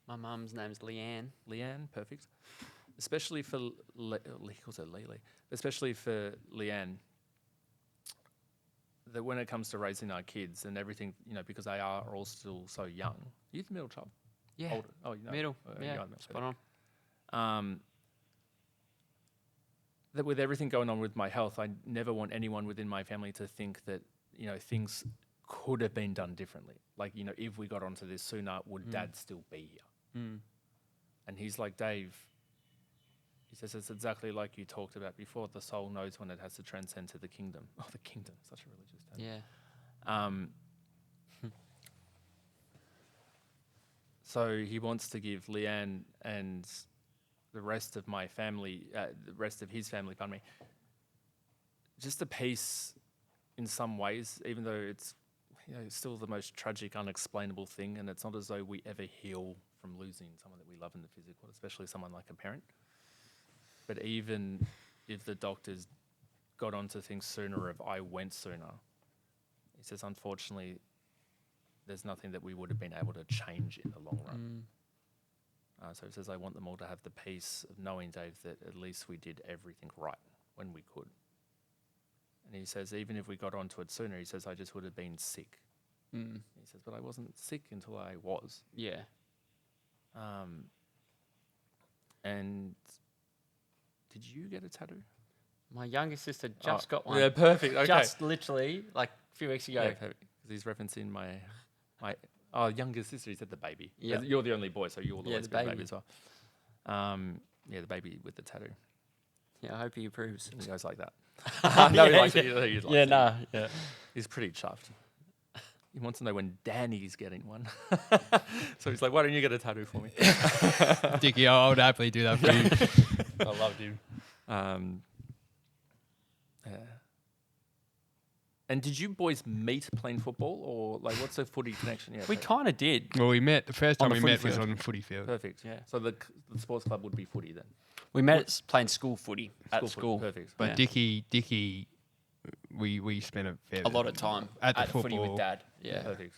My mum's name's Leanne. Leanne, perfect. Especially for Lee calls her Lee. Especially for Leanne, that when it comes to raising our kids and everything, because they are all still so young. Are you the middle child? Yeah. Older? Oh, you know. Middle. You Yeah. are the middle. Spot on. That with everything going on with my health, I never want anyone within my family to think that, things could have been done differently. Like, if we got onto this sooner, would Dad still be here? Mm. And he's like, Dave, he says, it's exactly like you talked about before. The soul knows when it has to transcend to the kingdom. Oh, the kingdom, such a religious term. Yeah. So he wants to give Leanne and the rest of my family, the rest of his family, pardon me, just a peace in some ways, even though it's still the most tragic, unexplainable thing, and it's not as though we ever heal from losing someone that we love in the physical, especially someone like a parent. But even if the doctors got onto things sooner, if I went sooner, he says, unfortunately, there's nothing that we would have been able to change in the long run. So he says, I want them all to have the peace of knowing, Dave, that at least we did everything right when we could. And he says, even if we got onto it sooner, he says, I just would have been sick. Mm. He says, but I wasn't sick until I was. Yeah. And did you get a tattoo? My younger sister just got one. Yeah, perfect. Okay. Just literally like a few weeks ago. Yeah, perfect. Because he's referencing my younger sister. He said the baby. Yeah. You're the only boy, so you'll always the be the baby baby. as well. The baby with the tattoo. Yeah, I hope he approves. He goes like that. No, he yeah, likes yeah. it. He likes Yeah, it. nah. Yeah. He's pretty chuffed. He wants to know when Danny's getting one. So he's like, why don't you get a tattoo for me? Dickie, I would happily do that for you. I loved him. Yeah. And did you boys meet playing football, or like what's the footy connection? Yeah, We kind of did. Well, we met, the first On time the we footy met was field. on the footy field. perfect. Yeah. So the sports club would be footy then. We met playing school footy at Footy, school. perfect. But Yeah. Dicky, we spent a fair A lot of time at the footy football. with Dad. Yeah. Perfect.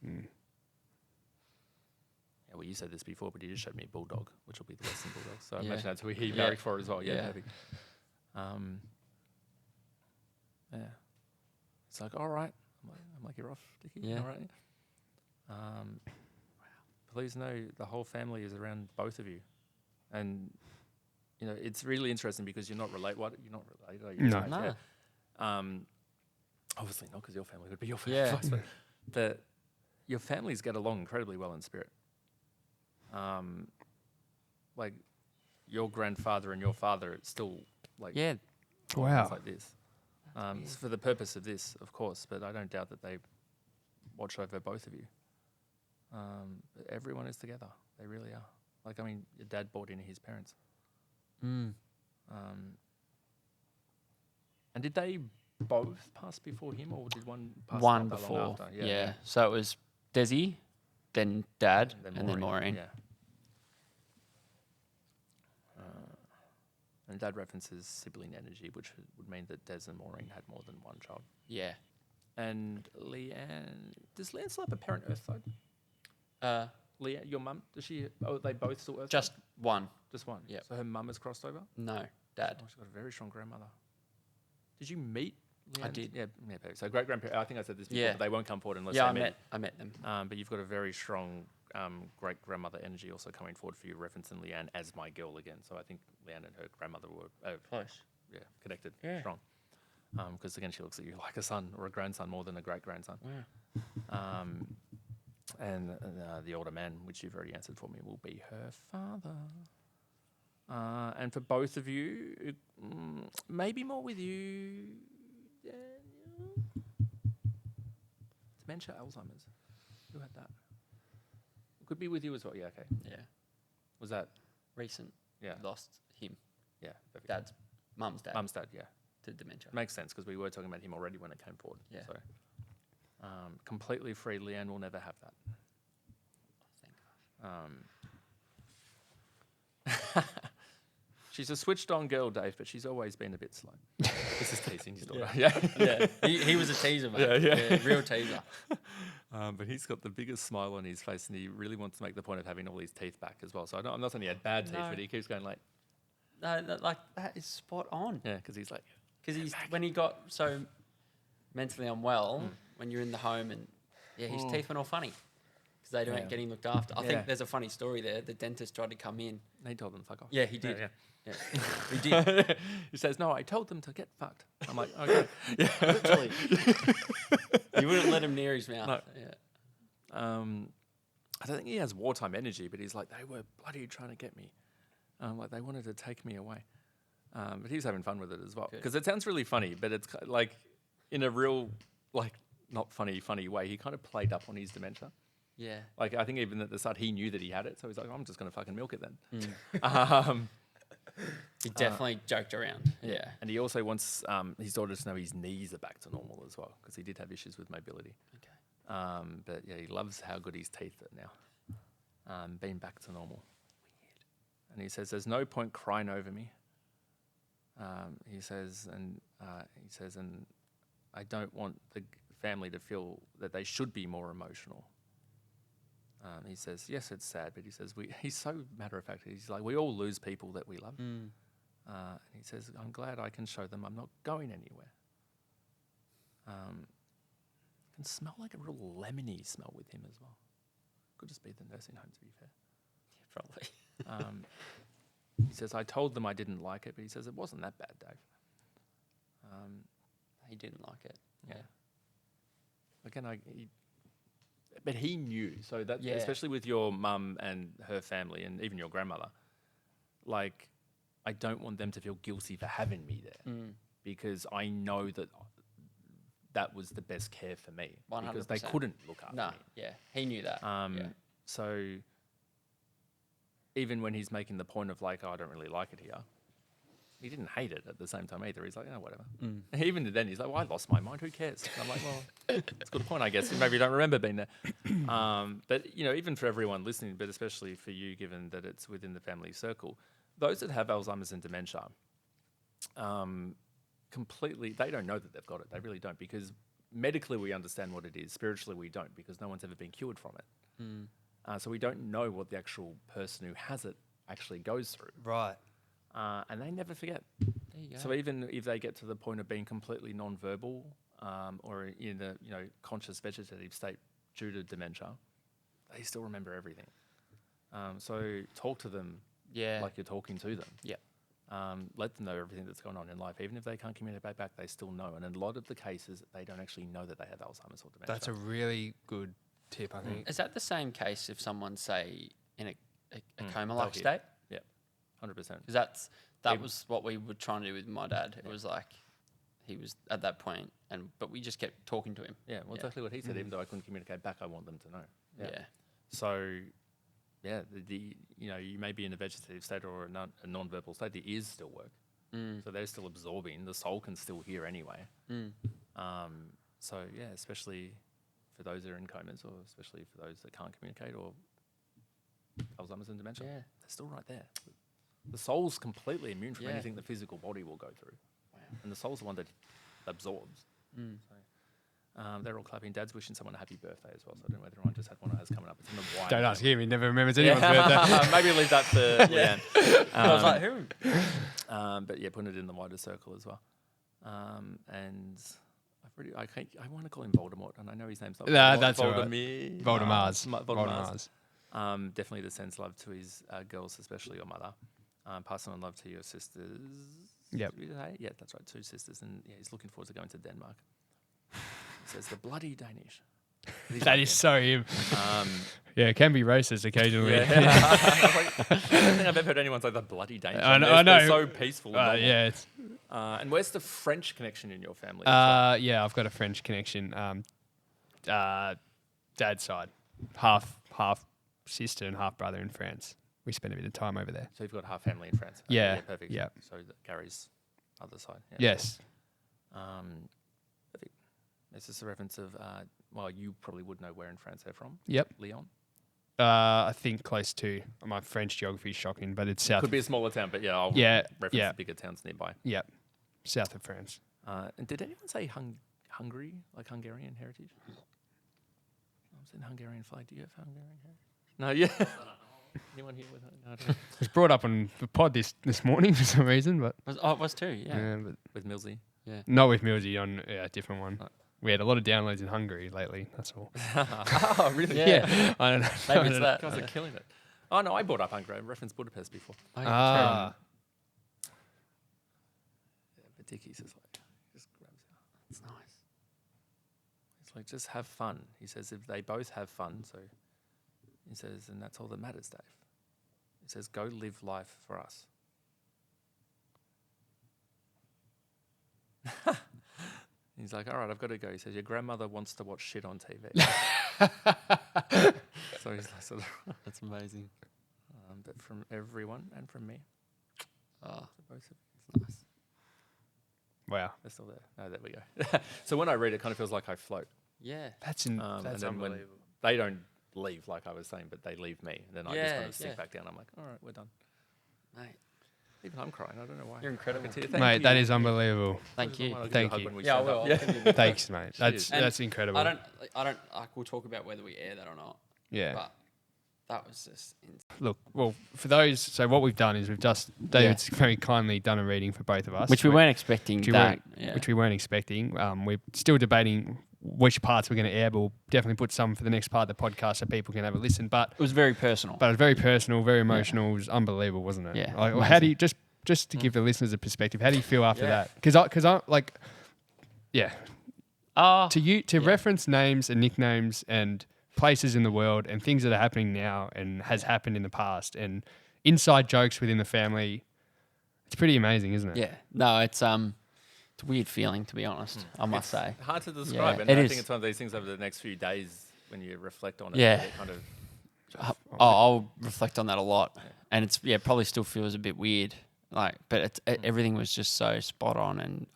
Mm. Yeah, well, you said this before, but you just showed me a bulldog, which will be the Western bulldog. So I Yeah. imagine that's who he Yeah. married for as well. Yeah, Yeah. perfect. Yeah. It's like, all right. I'm I'm like, you're off, Dickie. Yeah. All right. Please know the whole family is around both of you, and it's really interesting because you're not related. What you're not related? Are you? No. Right? No. Yeah. Obviously not, because your family would be your family. Yeah. But your families get along incredibly well in spirit. Like your grandfather and your father still like Yeah. Wow. like this. It's for the purpose of this, of course, but I don't doubt that they watch over both of you. But everyone is together. They really are. Like, I mean, your dad brought in his parents. Mm. And did they both pass before him, or did one pass One not that long before. after? Yeah. So it was Desi, then Dad, and then Maureen. Yeah. And Dad references sibling energy, which would mean that Des and Maureen had more than one child. Yeah. And Leanne, does Leanne still have a parent Earth side? Leanne, your mum, does she? Oh, they both still Earth Just side? one. Just one. Yep. So her mum has crossed over. No, Dad. Oh, she's got a very strong grandmother. Did you meet Leanne? I did. Yeah. So great grandparents. I think I said this before, Yeah. but they won't come forward unless Yeah, they I met them. But you've got a very strong great grandmother energy also coming forward for you, referencing Leanne as my girl again. So I think Leanne and her grandmother were Close. yeah, connected, Yeah. strong. Because again, she looks at you like a son or a grandson more than a great grandson. Wow. And the older man, which you've already answered for me, will be her father. And for both of you, maybe more with you, Daniel. Dementia, Alzheimer's. Who had that? Could be with you as well. Yeah, okay. Yeah. Was that? Recent. Yeah. Lost him. Yeah. Perfect. Dad's mum's dad. Mum's dad, yeah. To dementia. Makes sense because we were talking about him already when it came forward. Yeah. So, completely free, Leanne will never have that. She's a switched-on girl, Dave, but she's always been a bit slow. This is teasing his daughter. Yeah. He was a teaser, mate. Yeah. Real teaser. But he's got the biggest smile on his face, and he really wants to make the point of having all his teeth back as well. So I'm not saying he had bad teeth, No. but he keeps going like, No, like that is spot on. yeah, because he's like, Because when he got so mentally unwell, when you're in the home and his teeth went all funny because they weren't getting looked after. I Yeah. think there's a funny story there. The dentist tried to come in. he told them to fuck off. Yeah, he did. Yeah. Yeah. He did. He says, no, I told them to get fucked. I'm like, okay. Literally. You wouldn't let him near his mouth. No. Yeah. I don't think he has wartime energy, but he's like, they were bloody trying to get me. Like they wanted to take me away. But he was having fun with it as well. Good. Because it sounds really funny, but it's like in a real, like, not funny way. He kind of played up on his dementia. Yeah. Like, I think even at the start, he knew that he had it. So he's like, I'm just going to fucking milk it then. He definitely joked around. Yeah. And he also wants his daughter to know his knees are back to normal as well, because he did have issues with mobility. Okay. But yeah, he loves how good his teeth are now, being back to normal. Weird. And he says, "There's no point crying over me." He says, and I don't want the family to feel that they should be more emotional. He says, yes, it's sad, but he says, he's so matter of fact. He's like, we all lose people that we love. And he says, I'm glad I can show them I'm not going anywhere. Can smell like a real lemony smell with him as well. Could just be the nursing home, to be fair. Yeah, probably. He says, I told them I didn't like it, but he says, it wasn't that bad, Dave. He didn't like it. Yeah. Again, but he knew. So that, Yeah. especially with your mum and her family and even your grandmother, like, I don't want them to feel guilty for having me there because I know that that was the best care for me 100%. because they couldn't look after No, me. yeah. He knew that. Yeah. So even when he's making the point of like, oh, I don't really like it here, he didn't hate it at the same time either. He's like, oh, whatever. Even then, he's like, well, I lost my mind. Who cares? And I'm like, well, it's a good point, I guess. Maybe you don't remember being there. But, you know, even for everyone listening, but especially for you, given that it's within the family circle, those that have Alzheimer's and dementia, completely, they don't know that they've got it. They really don't, because medically we understand what it is. Spiritually we don't, because no one's ever been cured from it. So we don't know what the actual person who has it actually goes through. Right. And they never forget. There you go. So even if they get to the point of being completely non-verbal or in a conscious vegetative state due to dementia, they still remember everything. So talk to them like you're talking to them. Yeah. Let them know everything that's going on in life. Even if they can't communicate back, they still know. And in a lot of the cases, they don't actually know that they have Alzheimer's or dementia. That's a really good tip, I think. Is that the same case if someone's, say, in a coma-like They'll state? Yeah, 100%. Because that was what we were trying to do with my dad. It was like he was at that point, but we just kept talking to him. Yeah, well, exactly what he said. Even though I couldn't communicate back, I want them to know. Yeah. So, yeah, you may be in a vegetative state or a non-verbal state. The ears still work, so they're still absorbing. The soul can still hear anyway. So yeah, especially for those that are in comas, or especially for those that can't communicate, or Alzheimer's and dementia, they're still right there. The soul's completely immune from anything the physical body will go through, and the soul's the one that absorbs. So, they're all clapping. Dad's wishing someone a happy birthday as well. So I don't know whether anyone just had one of those coming up. It's in the white. Don't ask him. He never remembers anyone's birthday. Maybe leave that for Leanne. I was like, who? But yeah, putting it in the wider circle as well. And I want to call him Voldemort, and I know his name's not Nah, Voldemort. that's all right. Voldemars. Voldemars. Definitely the sends love to his girls, especially your mother. Passing on love to your sisters. Yep. Did we say? Yeah, that's right, 2 sisters. And yeah, he's looking forward to going to Denmark. He says the bloody Danish. That is so him. Yeah, it can be racist occasionally. I don't think I've ever heard anyone say the bloody Danish. I know. They're so peaceful. And Yeah. It's, and where's the French connection in your family? yeah, I've got a French connection. Dad's side, half sister and half brother in France. We spent a bit of time over there. So you've got half family in France. Yeah, perfect. yeah. So Gary's other side. Yeah. Yes. Perfect. Is this a reference of? Well, you probably would know where in France they're from. Yep. Lyon. I think close to. My French geography is shocking, but it's south. Could be a smaller town, but I'll reference the bigger towns nearby. Yep. South of France. And did anyone say Hungary, like Hungarian heritage? I was in Hungarian flag. Do you have Hungarian heritage? No, yeah. Anyone here with no, I don't know. It was brought up on the pod this morning for some reason, but It was too, yeah. but With Millsy. Yeah. not with Millsy on a different one. Right. We had a lot of downloads in Hungary lately. That's all. Oh, really? Yeah. I don't know. Maybe it's that. You guys are killing it. Oh, no, I brought up Hungary. I referenced Budapest before. Oh, Ah, Yeah, but Dickie's is like, just grabs it. It's nice. It's like, just have fun. He says, if they both have fun, so he says, and that's all that matters, Dave. He says, go live life for us. He's like, all right, I've got to go. He says, your grandmother wants to watch shit on TV. So he's like, sort of, That's amazing. but from everyone and from me. Oh, So both of it's nice. wow. they're still there. No, there we go. So when I read it, it kind of feels like I float. Yeah. That's And that's then when unbelievable. they don't leave, like I was saying, but they leave me. And then I just Yeah, kind of sink yeah. back down. I'm like, all right, we're done. Mate, Even I'm crying. I don't know why. you're incredible. Thank Mate, you. that is unbelievable. Thank you. I'll give Thank a hug you. when we Yeah, I stand up. will. Yeah. Thanks, mate. That's And that's incredible. I don't like, we'll talk about whether we air that or not. Yeah. But that was just Look, well, for those, so what we've done is David's very kindly done a reading for both of us. which we weren't expecting which we that. weren't- Yeah. which we weren't expecting. We're still debating which parts we're going to air. But we'll definitely put some for the next part of the podcast so people can have a listen. But It was very personal. it was very personal, very emotional. It was unbelievable, wasn't it? Yeah, Like, how amazing. do you just to give the listeners a perspective? How do you feel after Yeah. that? Because I like, yeah, Yeah. reference names and nicknames and places in the world and things that are happening now and has happened in the past and inside jokes within the family. It's pretty amazing, isn't it? Yeah. No, it's a weird feeling, to be honest, I must say. Hard to describe. Yeah, And it I is. think it's one of these things over the next few days when you reflect on it. Yeah. It kind of I'll reflect on that a lot. And it's, probably still feels a bit weird. Like, but everything was just so spot on, and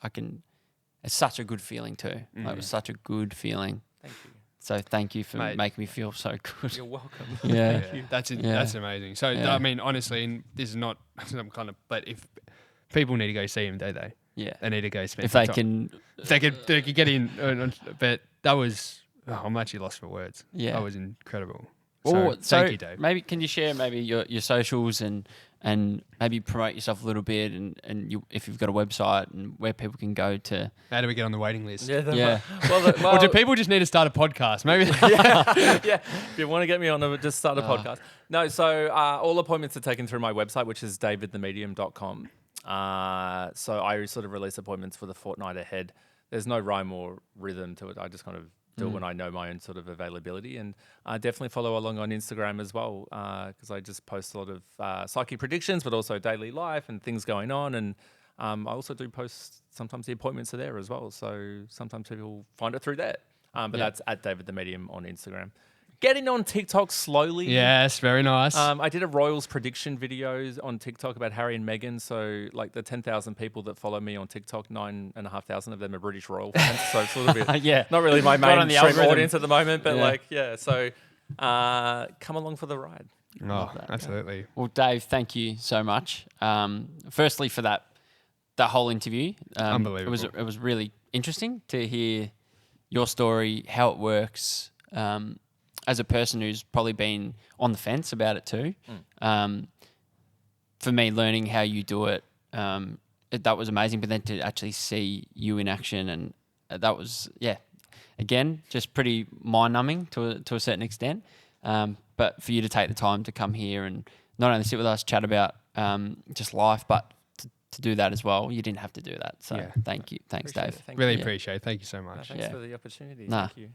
it's such a good feeling too. Like, it was such a good feeling. thank you. So thank you for Mate. making me feel so good. You're welcome. Yeah. Yeah, that's Yeah. that's amazing. So Yeah. I mean, honestly, and this is not some kind of, but if people need to go see him, don't they? Yeah. They need to go spend If some they time. can, If they could get in. But that was, I'm actually lost for words. Yeah. That was incredible. or So thank you, Dave. maybe can you share maybe your socials and and maybe promote yourself a little bit, and if you've got a website and where people can go to. How do we get on the waiting list? Yeah. Or do people just need to start a podcast? Maybe. Yeah. If you want to get me on, just start a podcast. No, so all appointments are taken through my website, which is davidthemedium.com. So I sort of release appointments for the fortnight ahead. There's no rhyme or rhythm to it. I just kind of do it when I know my own sort of availability, and definitely follow along on Instagram as well, because I just post a lot of psychic predictions, but also daily life and things going on. And I also do post, sometimes the appointments are there as well. So sometimes people find it through there. But that's at David the Medium on Instagram. Getting on TikTok slowly. Yes, very nice. I did a Royals prediction videos on TikTok about Harry and Meghan. So, like the 10,000 people that follow me on TikTok, 9,500 of them are British Royal fans. So it's a little bit, not really my mainstream audience at the moment, but So, come along for the ride. Oh, absolutely. Well, Dave, thank you so much. Firstly, for that whole interview. Unbelievable. It was really interesting to hear your story, how it works. As a person who's probably been on the fence about it too, for me, learning how you do it, that was amazing. But then to actually see you in action, and that was, again, just pretty mind-numbing to a certain extent. But for you to take the time to come here and not only sit with us, chat about just life, but to do that as well, you didn't have to do that. So thank you. Thanks, Dave. Appreciate it. Really appreciate it. Thank you so much. Thanks for the opportunity. Nah. Thank you.